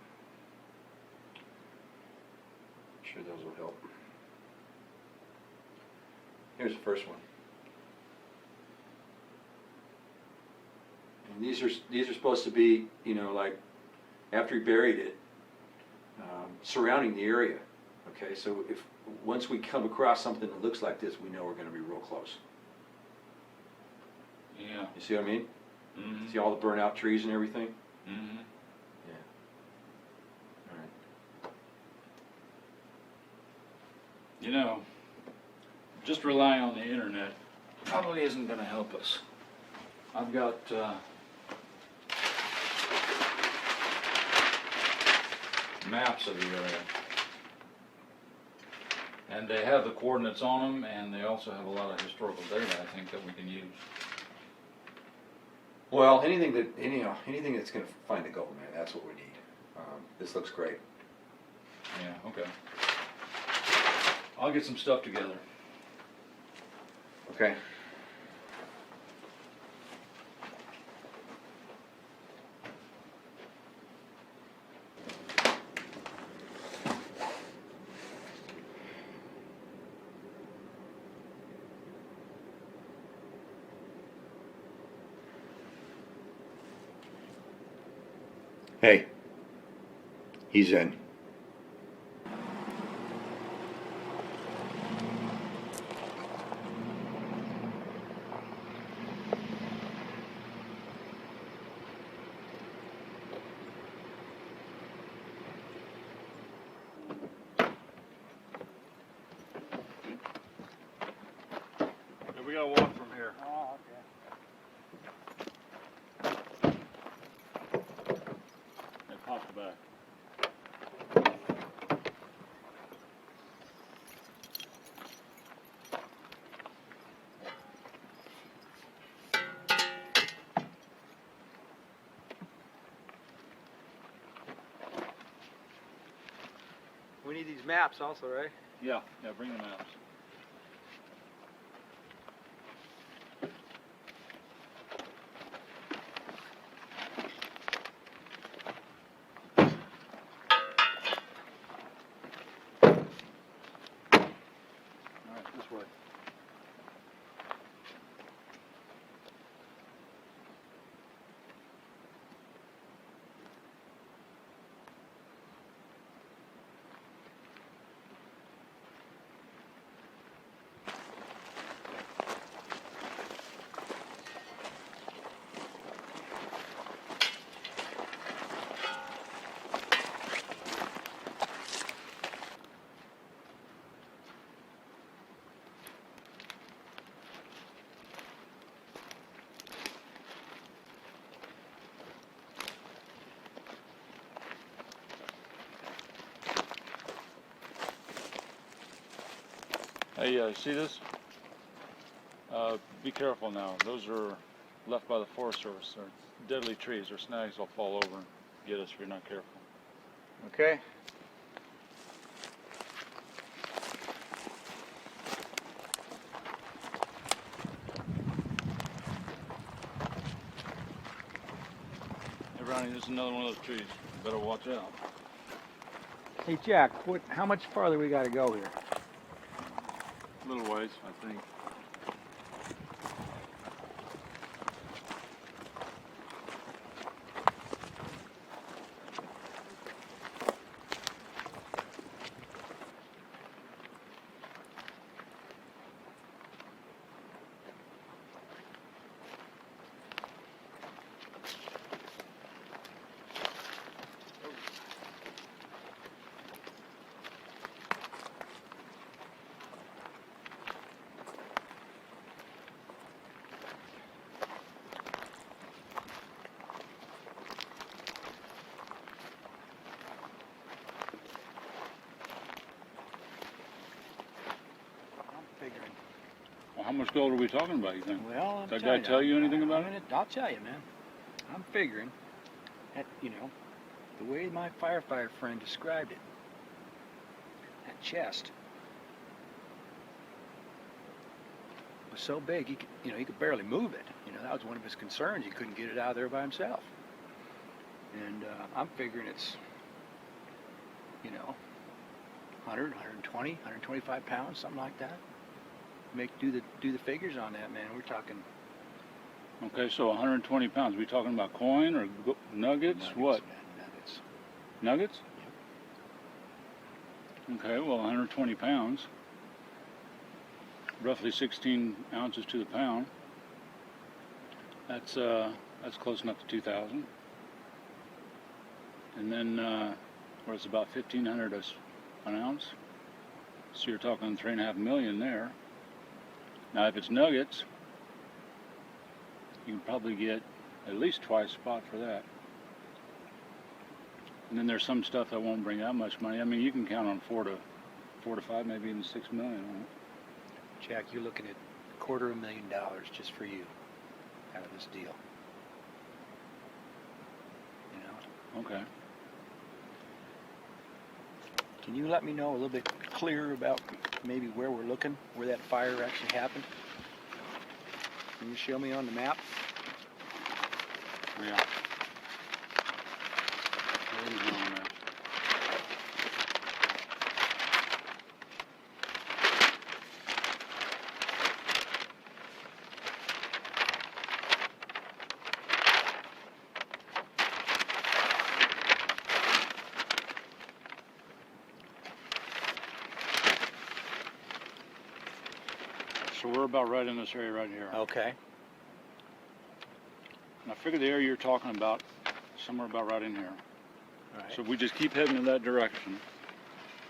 I'm sure those will help. Here's the first one. And these are supposed to be, you know, like after he buried it, surrounding the area. Okay, so if once we come across something that looks like this, we know we're going to be real close. Yeah. You see what I mean? Mm-hmm. See all the burnt out trees and everything? Mm-hmm. Yeah. All right. You know, just relying on the internet probably isn't going to help us. I've got maps of the area, and they have the coordinates on them, and they also have a lot of historical data, I think, that we can use. Well, anything that's going to find the gold, man, that's what we need. This looks great. Yeah, okay. I'll get some stuff together. Okay. Hey, he's in. We gotta walk from here. Oh, okay. And pop the back. We need these maps also, right? Yeah, bring the maps. All right, this way. Hey, see this? Be careful now. Those are left by the Forest Service. They're deadly trees. Their snags will fall over and get us if you're not careful. Okay. Hey, Ronnie, this is another one of those trees. You better watch out. Hey, Jack, how much farther we got to go here? A little ways, I think. Figuring. Well, how much gold are we talking about, you think? Well, Did that guy tell you anything about it? I'll tell you, man. I'm figuring that, the way my firefighter friend described it, that chest was so big he could, he could barely move it. That was one of his concerns. He couldn't get it out of there by himself. And I'm figuring it's 100, 120, 125 pounds, something like that. Do the figures on that, man. We're talking Okay, so 120 pounds. We talking about coin or nuggets? What? Man, nuggets. Nuggets? Okay, well, 120 pounds. Roughly 16 ounces to the pound. That's close enough to 2,000. And then, where it's about 1,500 an ounce. So you're talking 3.5 million there. Now, if it's nuggets, you can probably get at least twice spot for that. And then there's some stuff that won't bring that much money. I mean, you can count on 4 to 5, maybe even 6 million on it. Jack, you're looking at $250,000 just for you out of this deal. Okay. Can you let me know a little bit clearer about maybe where we're looking, where that fire actually happened? Can you show me on the map? Yeah. Where is it on that? So we're about right in this area right here. Okay. And I figure the area you're talking about, somewhere about right in here. All right. So if we just keep heading in that direction,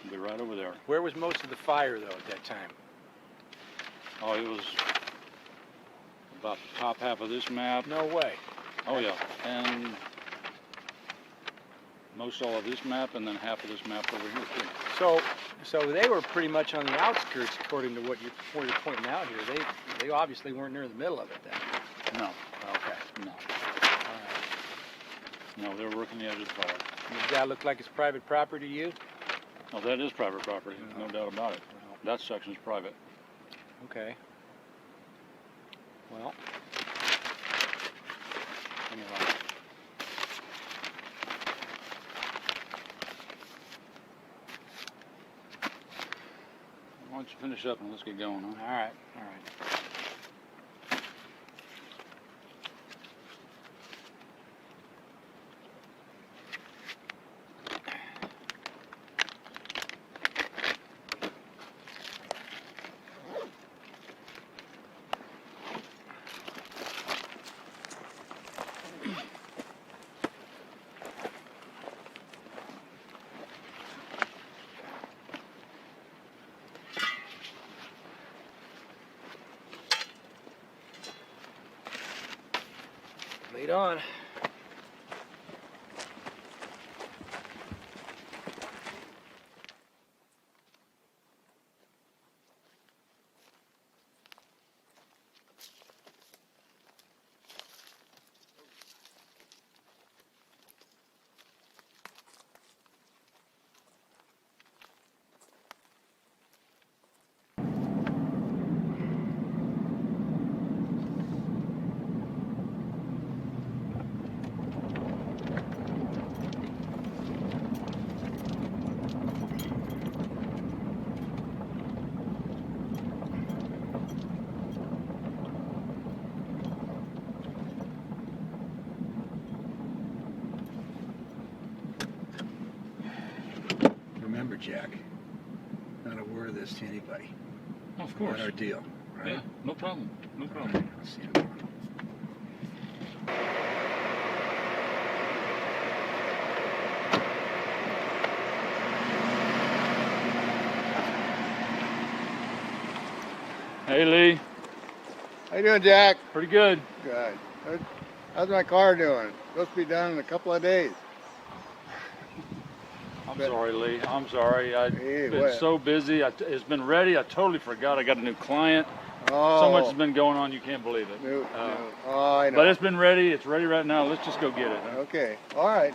we'll be right over there. Where was most of the fire, though, at that time? Oh, it was about the top half of this map. No way. Oh yeah, and most all of this map, and then half of this map over here too. So they were pretty much on the outskirts, according to what you're pointing out here. They obviously weren't near the middle of it then. No, Okay. no, All right. no, they were working the edge of the fire. Does that look like it's private property to you? Oh, that is private property, no doubt about it. Well, That section's private. okay. Well. Anyway. Why don't you finish up and let's get going, huh? All right. All right. Lead on. Remember, Jack, not a word of this to anybody. Of course. Not our deal, right? Yeah, no problem. No All problem. right, I'll see you tomorrow. Hey, Lee. How you doing, Jack? Pretty good. Good. How's my car doing? Supposed to be done in a couple of days. I'm sorry, Lee. I'm sorry. I've Hey, been what? so busy. It's been ready. I totally forgot. I got a new client. Oh. So much has been going on, you can't believe it. No. Oh, I know. But it's been ready. It's ready right now. Let's just go get it. Huh? Okay. All right.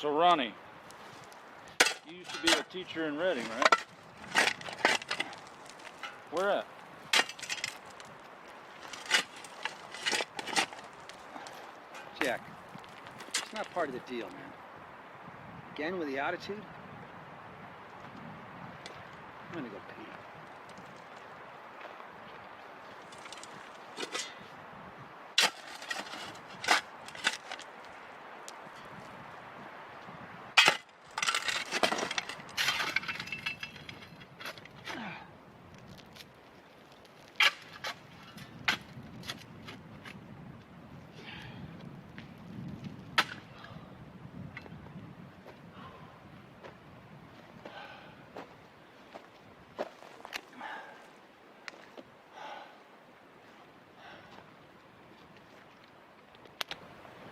So Ronnie, you used to be a teacher in Reading, right? Where at? Jack, it's not part of the deal, man. Again with the attitude? I'm gonna go pee.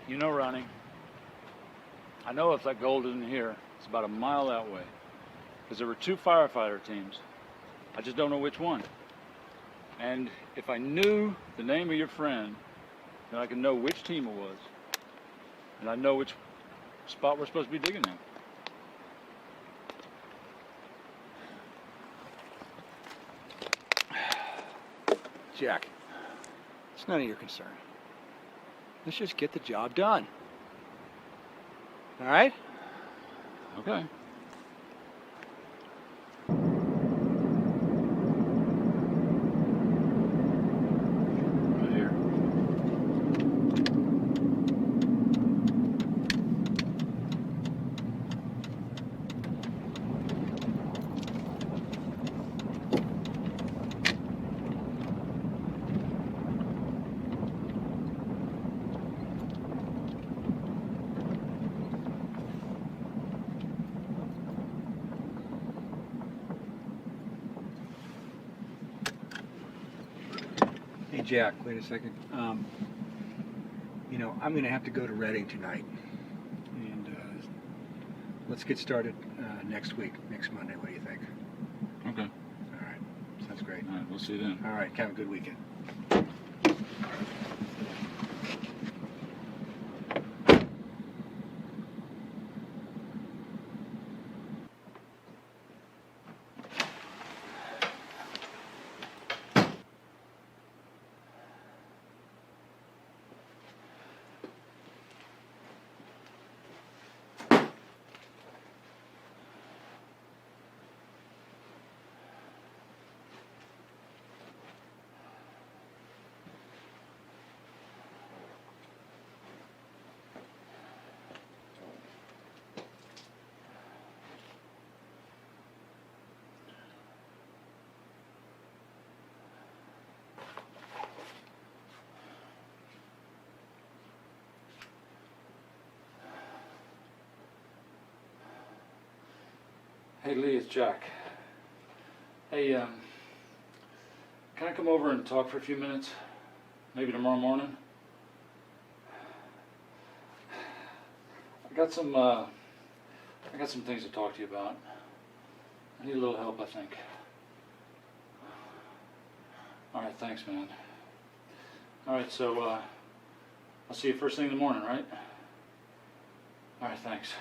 You know, Ronnie, I know if that gold isn't here, it's about a mile that way. Because there were 2 firefighter teams. I just don't know which one. And if I knew the name of your friend, then I could know which team it was. And I know which spot we're supposed to be digging in. Jack, it's none of your concern. Let's just get the job done. All right? Okay. Right here. Hey, Jack, wait a second. You know, I'm going to have to go to Reading tonight. And let's get started next week, next Monday. What do you think? Okay. All right. Sounds great. All right, we'll see you then. All right. Have a good weekend. Hey Lee, it's Jack. Hey, can I come over and talk for a few minutes? Maybe tomorrow morning? I got some things to talk to you about. I need a little help, I think. Alright, thanks, man. Alright, so, I'll see you first thing in the morning, right? Alright, thanks.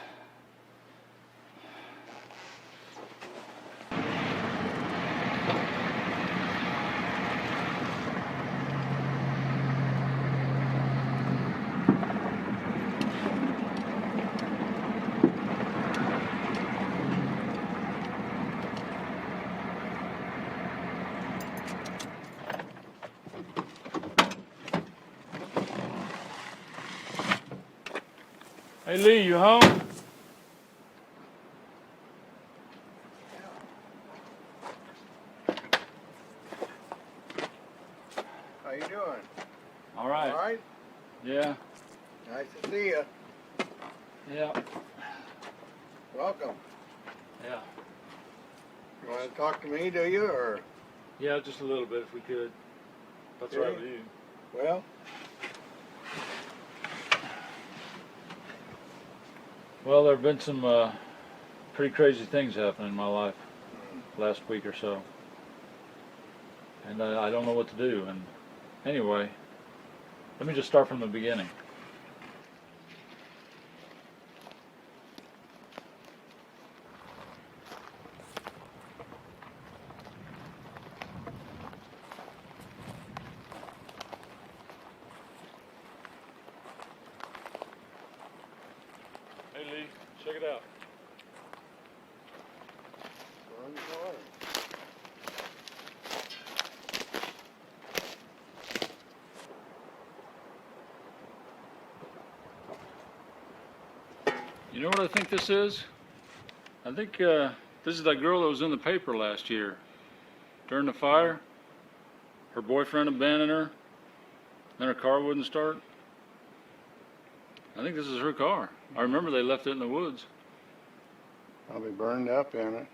Hey Lee, you home? How you doing? All right. All right? Yeah. Nice to see you. Yeah. Welcome. Yeah. You want to talk to me, do you, or? Yeah, just a little bit if we could. That's all right with you. Well, Well, there have been some pretty crazy things happening in my life last week or so. And I don't know what to do. And anyway, let me just start from the beginning. Check it out. Burns water. You know what I think this is? I think this is that girl that was in the paper last year. During the fire, her boyfriend abandoned her, then her car wouldn't start. I think this is her car. I remember they left it in the woods. Probably burned up in it.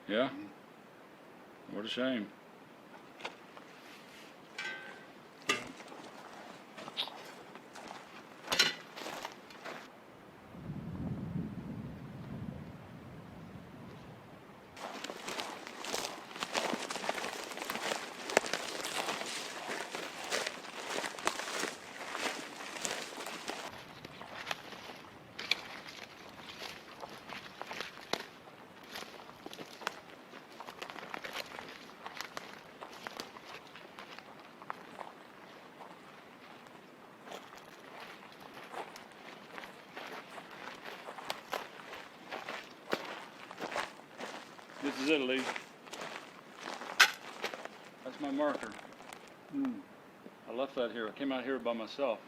Yeah. What a shame. This is it, Lee. That's my marker. I left that here. I came out here by myself.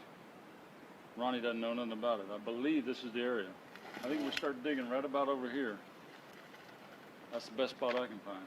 Ronnie doesn't know nothing about it. I believe this is the area. I think we start digging right about over here. That's the best spot I can find.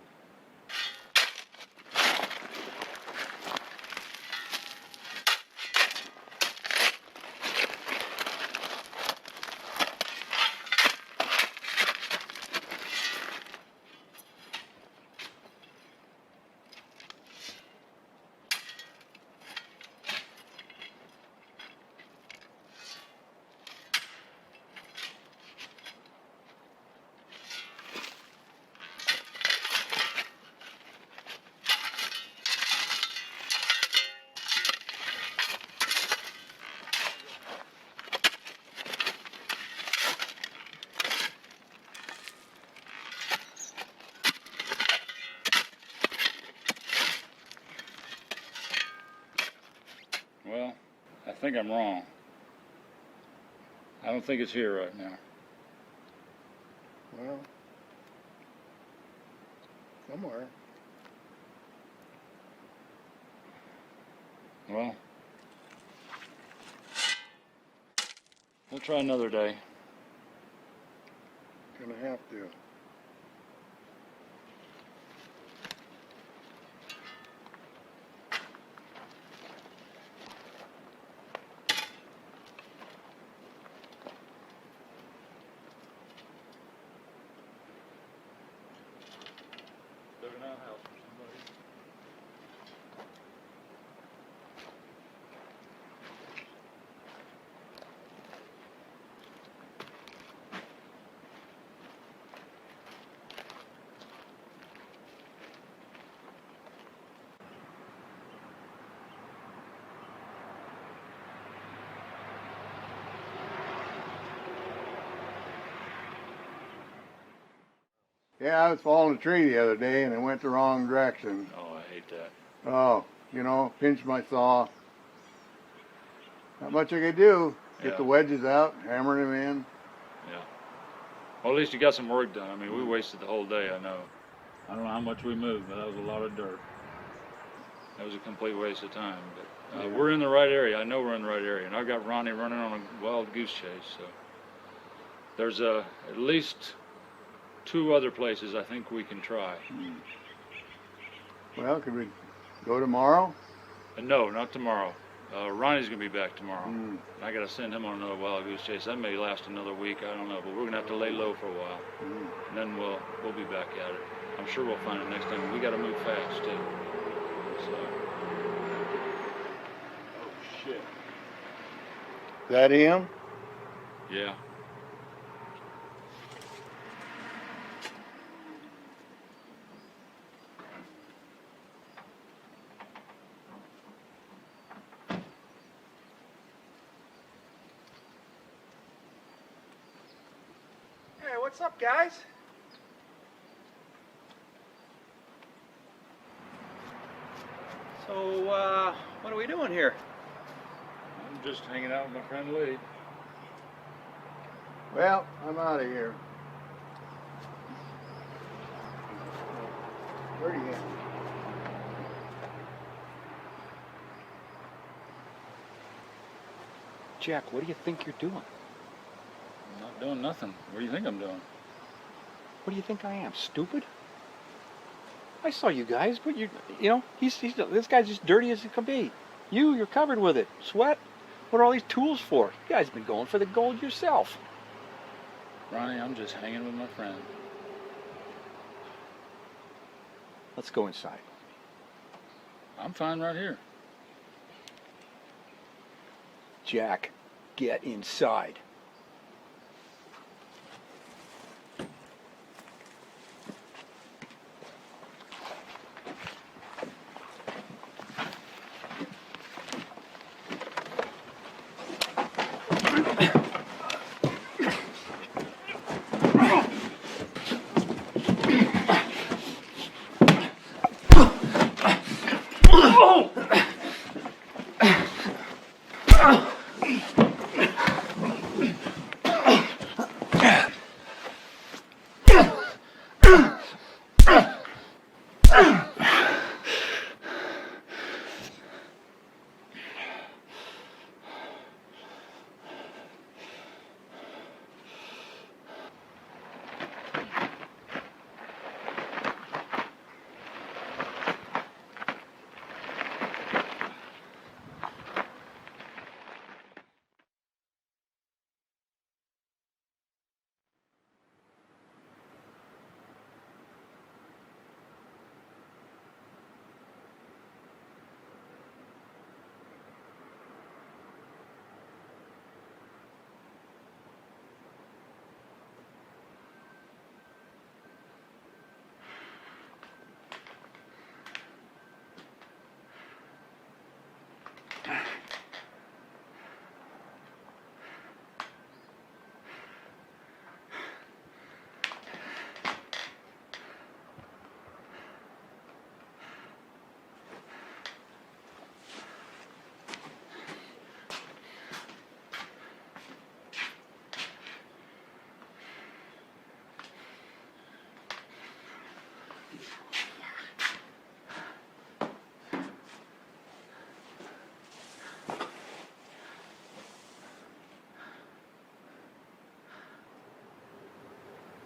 Well, I think I'm wrong. I don't think it's here right now. Well, somewhere. Well, we'll try another day. Gonna have to. Dug an outhouse for somebody. Yeah, I was following a tree the other day and it went the wrong direction. Oh, I hate that. Oh, you know, pinched my saw. Not much I could do. Get Yeah. the wedges out, hammer them in. Yeah. Well, at least you got some work done. I mean, we wasted the whole day, I know. I don't know how much we moved, but that was a lot of dirt. That was a complete waste of time. But we're in the right area. I know we're in the right area. And I've got Ronnie running on a wild goose chase. So there's at least 2 other places I think we can try. Well, could we go tomorrow? No, not tomorrow. Ronnie's gonna be back tomorrow. Mm. I gotta send him on another wild goose chase. That may last another week. I don't know, but we're gonna have to lay low for a while, and then we'll be back at it. I'm sure we'll find it next time. We gotta move fast too. So. Oh shit. Is that him? Yeah. Hey, what's up, guys? So, what are we doing here? I'm just hanging out with my friend Lee. Well, I'm out of here. Where'd he go? Jack, what do you think you're doing? I'm not doing nothing. What do you think I'm doing? What do you think I am, stupid? I saw you guys, but you know, this guy's as dirty as it can be. You're covered with it. Sweat? What are all these tools for? You guys been going for the gold yourself. Ronnie, I'm just hanging with my friend. Let's go inside. I'm fine right here. Jack, get inside.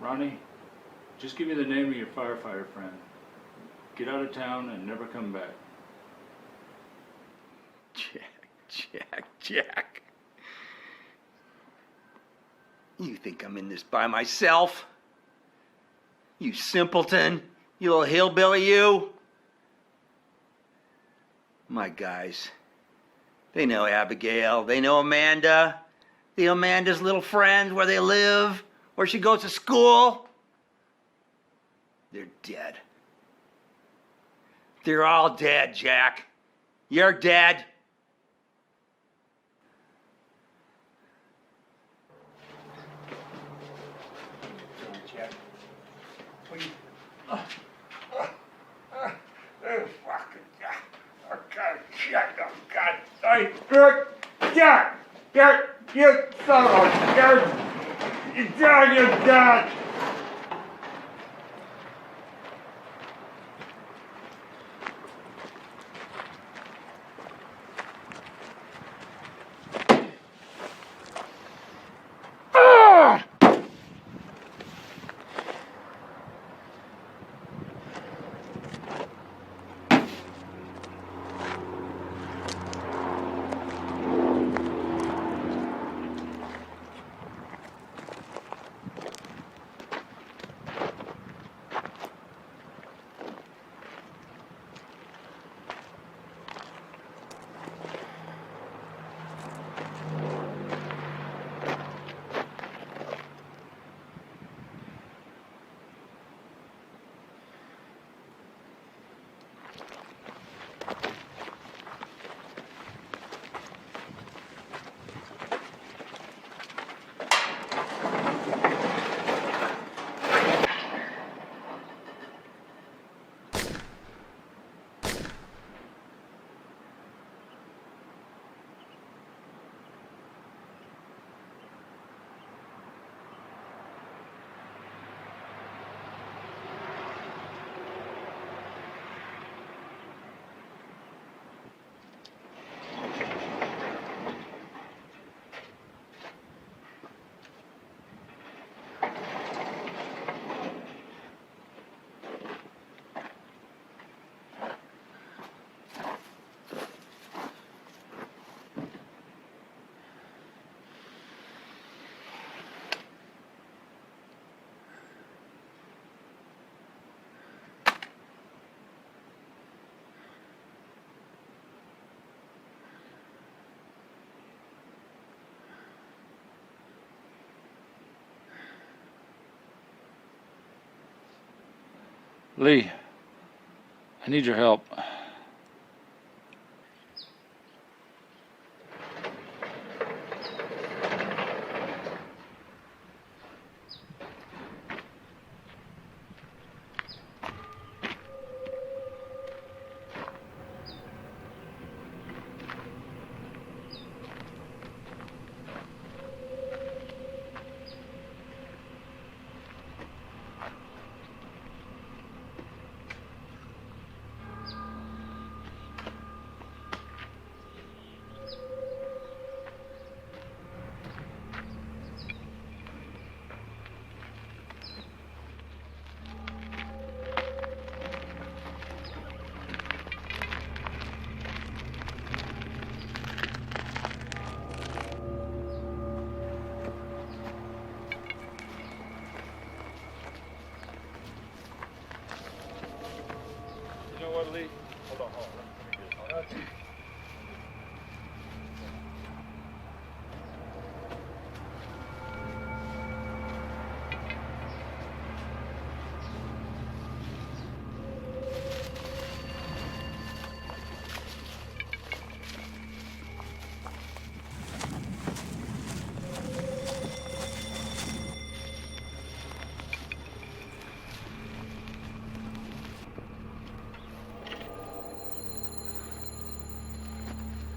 Ronnie, just give me the name of your firefighter friend. Get out of town and never come back. Jack. You think I'm in this by myself? You simpleton. You little hillbilly, you. My guys, they know Abigail. They know Amanda. They know Amanda's little friends, where they live, where she goes to school. They're dead. They're all dead, Jack. You're dead. Jack. What are you... Jack, you son of a Jack, you're dead. Lee, I need your help. You know what, Lee? Hold on. Let me get it.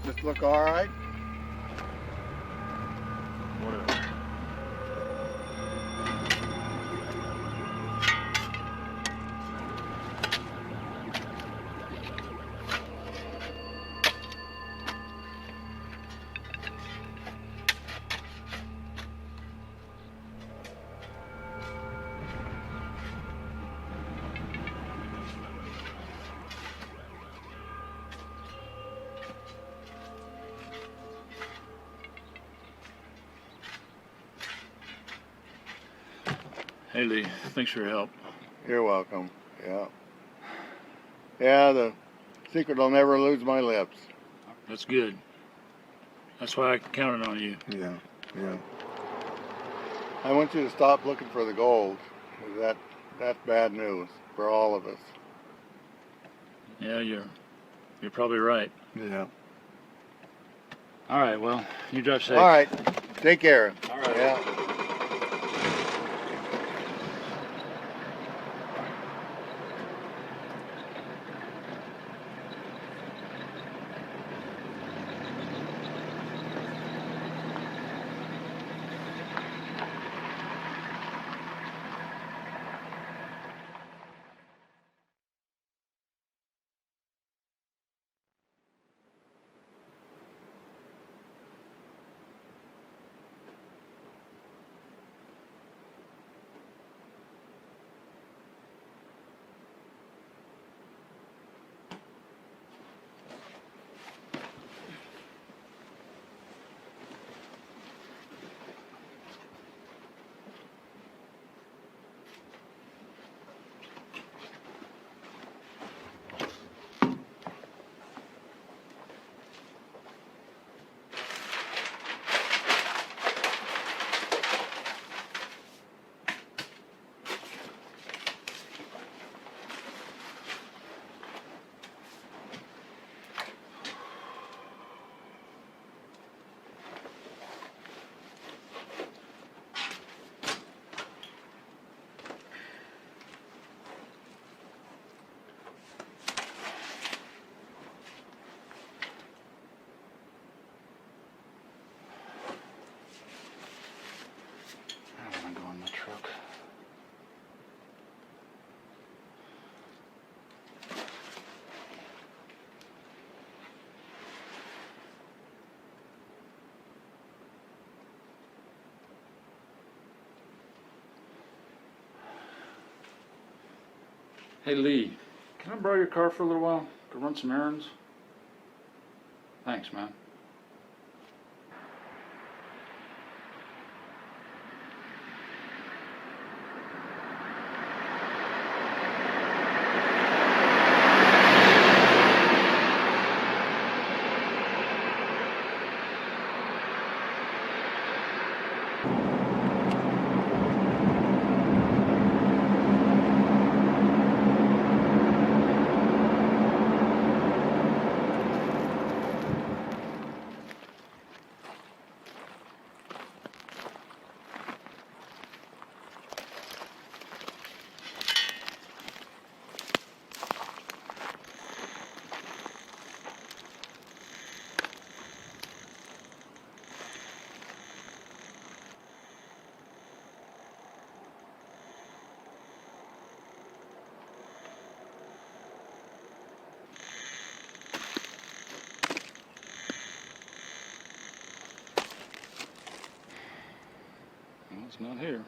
This look all right? Whatever. Hey, Lee, thanks for your help. You're welcome. Yeah. Yeah, the secret will never lose my lips. That's good. That's why I counted on you. Yeah. I want you to stop looking for the gold. That's bad news for all of us. Yeah, you're probably right. Yeah. All right, well, you drive safe. All right. Take care. All right. Yeah. I want to go in the truck. Hey, Lee, can I borrow your car for a little while? Go run some errands? Thanks, man. It's not here.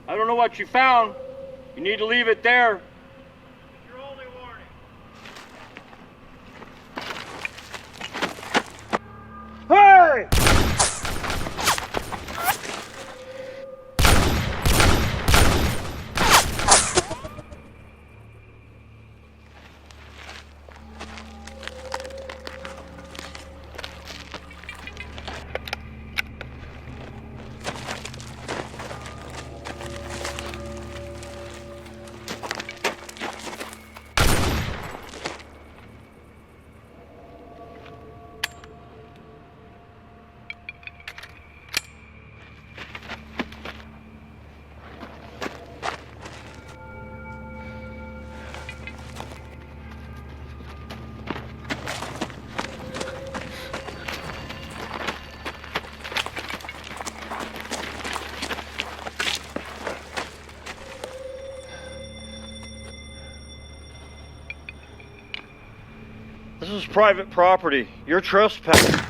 I don't know what you found. You need to leave it there. Your only warning. Hey! This is private property. You're trespassing.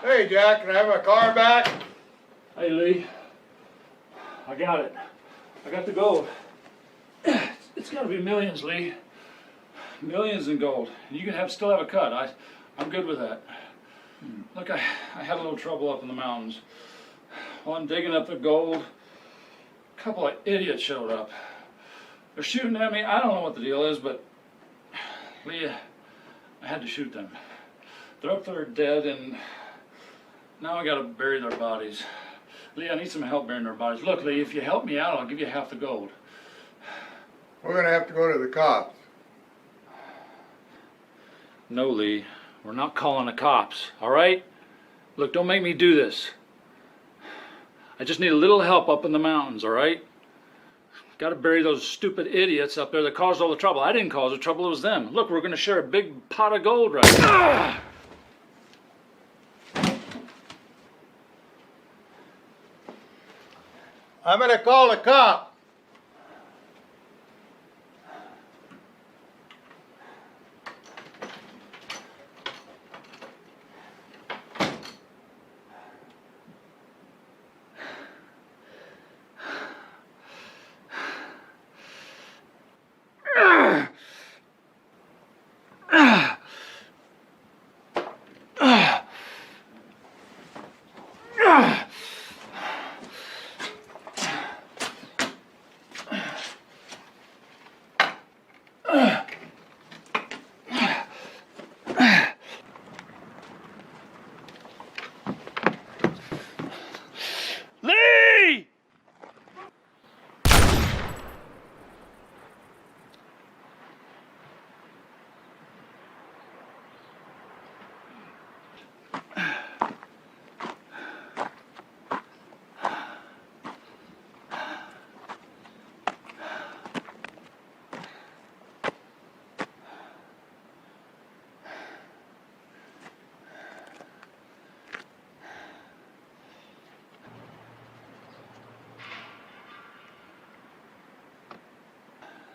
Hey Jack, can I have my car back? Hey Lee, I got it. I got the gold. It's gotta be millions, Lee. Millions in gold. You can still have a cut. I'm good with that. Look, I had a little trouble up in the mountains. While I'm digging up the gold, couple of idiots showed up. They're shooting at me. I don't know what the deal is, but Lee, I had to shoot them. They're up there dead, and now I gotta bury their bodies. Lee, I need some help burying their bodies. Look, Lee, if you help me out, I'll give you half the gold. We're gonna have to go to the cops. No, Lee, we're not calling the cops, all right? Look, don't make me do this. I just need a little help up in the mountains, all right? Got to bury those stupid idiots up there that caused all the trouble. I didn't cause the trouble, it was them. Look, we're going to share a big pot of gold right now. I'm gonna call the cop. Lee!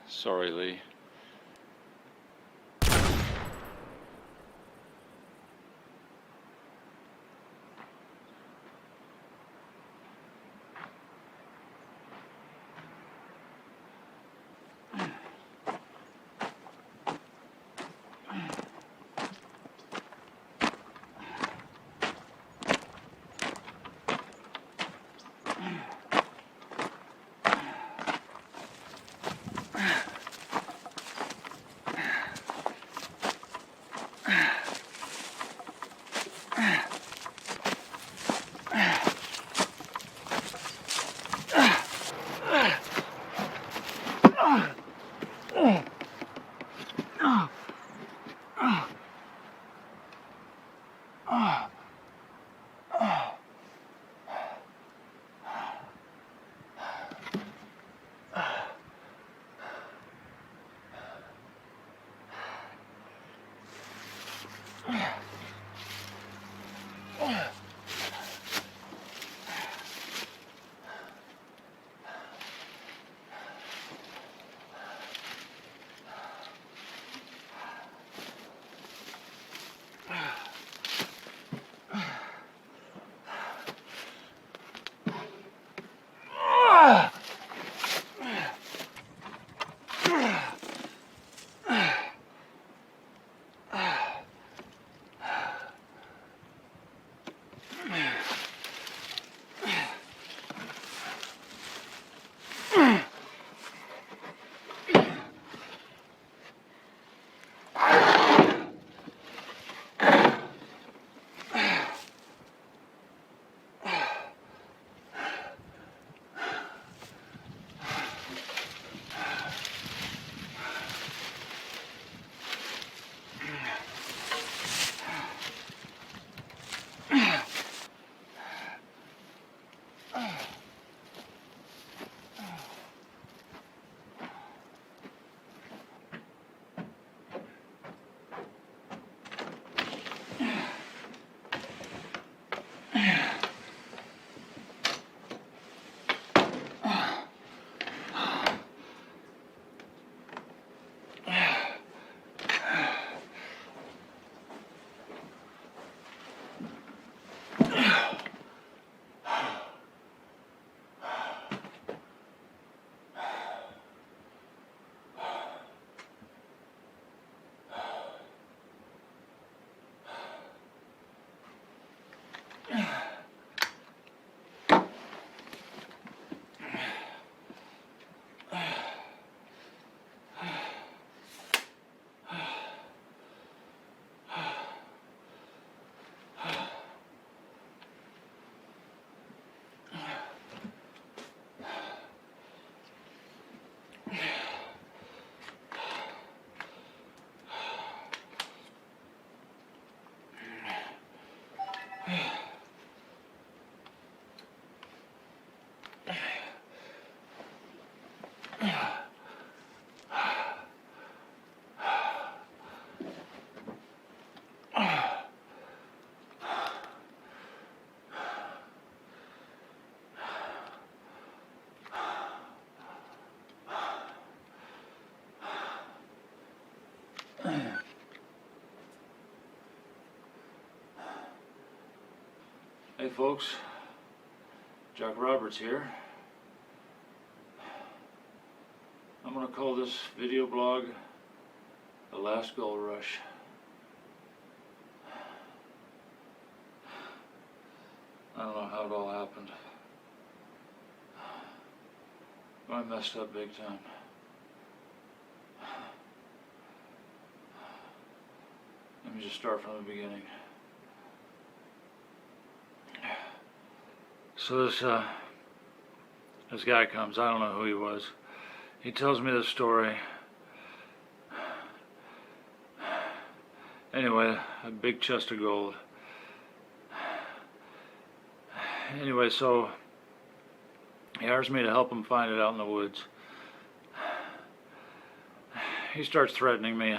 Sorry, Lee. Hey folks, Jack Roberts here. I'm gonna call this video blog The Last Gold Rush. I don't know how it all happened. But I messed up big time. Let me just start from the beginning. So this guy comes, I don't know who he was. He tells me this story. Anyway, a big chest of gold. Anyway, so he hires me to help him find it out in the woods. He starts threatening me.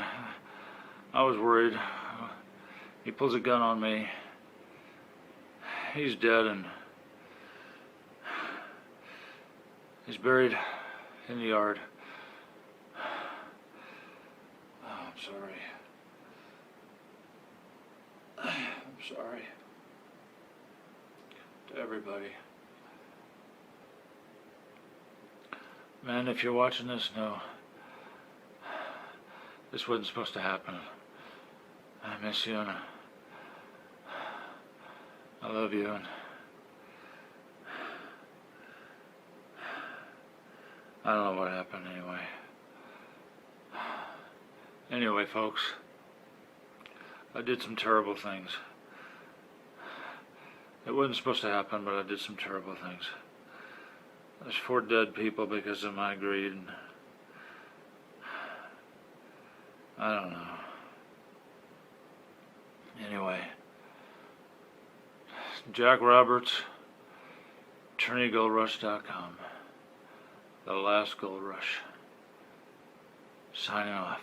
I was worried. He pulls a gun on me. He's dead and he's buried in the yard. Oh, I'm sorry. I'm sorry. To everybody. Man, if you're watching this, no. This wasn't supposed to happen. I miss you and I love you and I don't know what happened anyway. Anyway, folks, I did some terrible things. It wasn't supposed to happen, but I did some terrible things. There's 4 dead people because of my greed. And I don't know. Anyway, Jack Roberts, TrinityGoldRush.com. The Last Gold Rush. Signing off.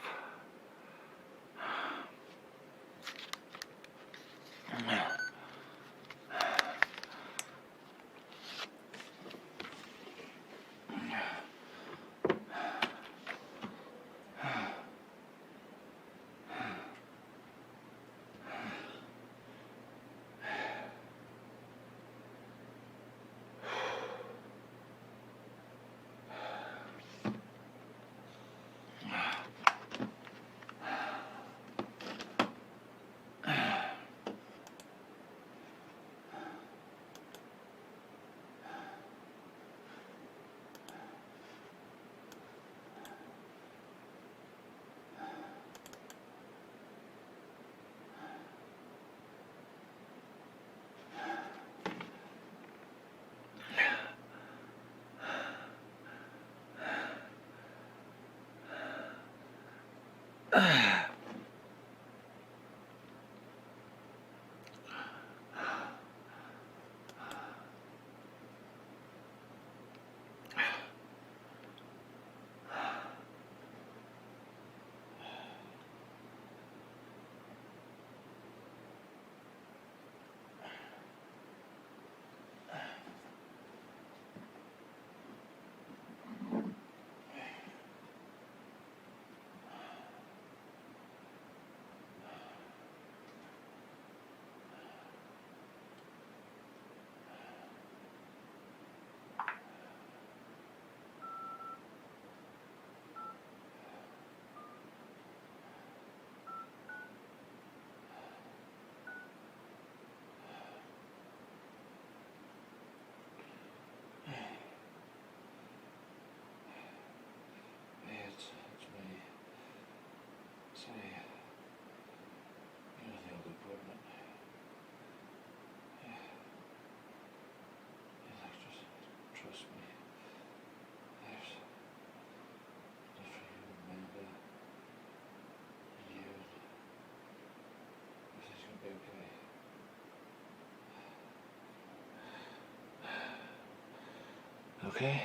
Okay?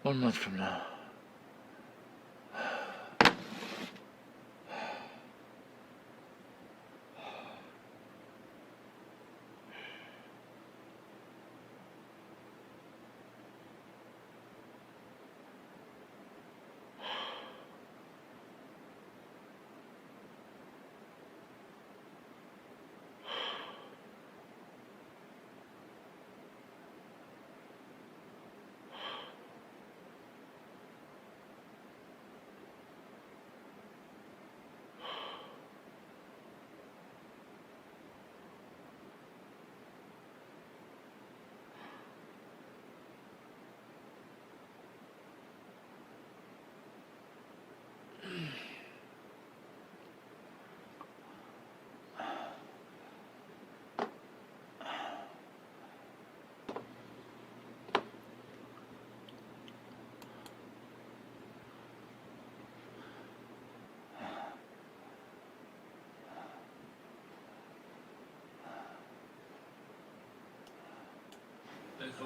1 month from now.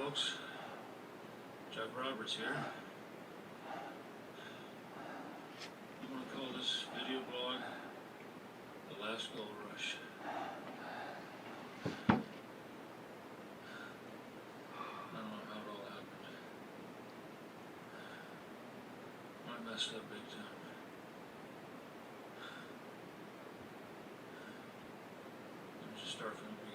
folks. Chuck Roberts here. I'm going to call this video blog The Last Gold Rush. I don't know how it all happened. I messed up big time. Let me just start from the beginning.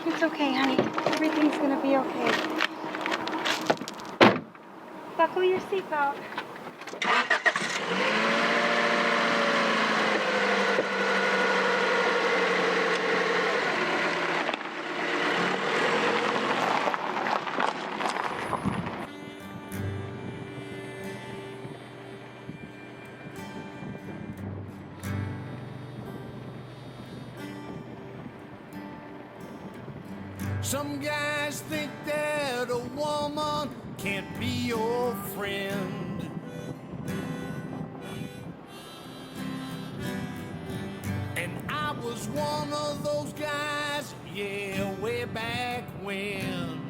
It's okay, honey. Everything's gonna be okay. Buckle your seatbelt. Some guys think that a woman can't be your friend. And I was one of those guys, yeah, way back when.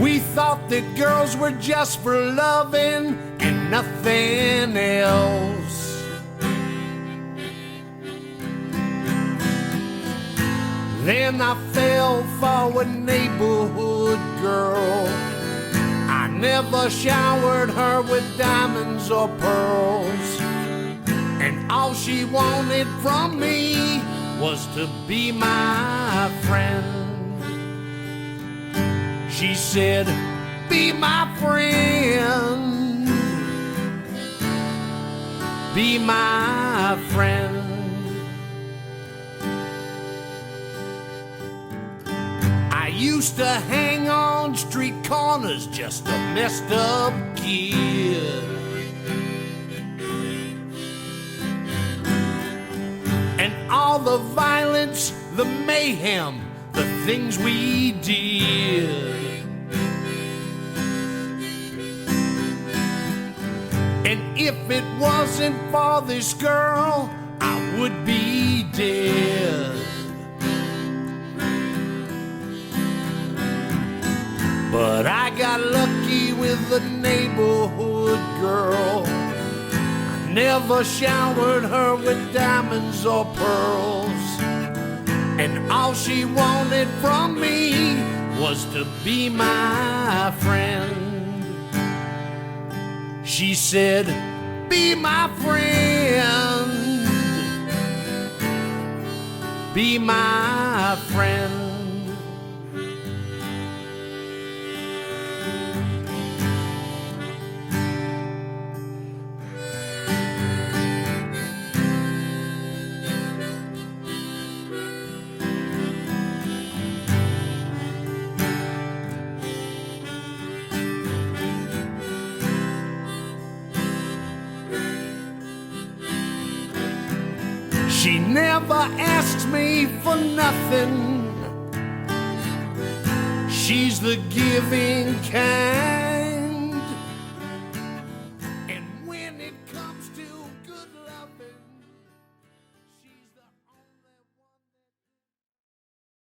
We thought that girls were just for loving and nothing else. Then I fell for a neighborhood girl. I never showered her with diamonds or pearls. And all she wanted from me was to be my friend. She said, be my friend. Be my friend. I used to hang on street corners, just a messed up kid. And all the violence, the mayhem, the things we did. And if it wasn't for this girl, I would be dead. But I got lucky with the neighborhood girl. I never showered her with diamonds or pearls. And all she wanted from me was to be my friend. She said, be my friend. Be my friend. She never asks me for nothing. She's the giving kind. And when it comes to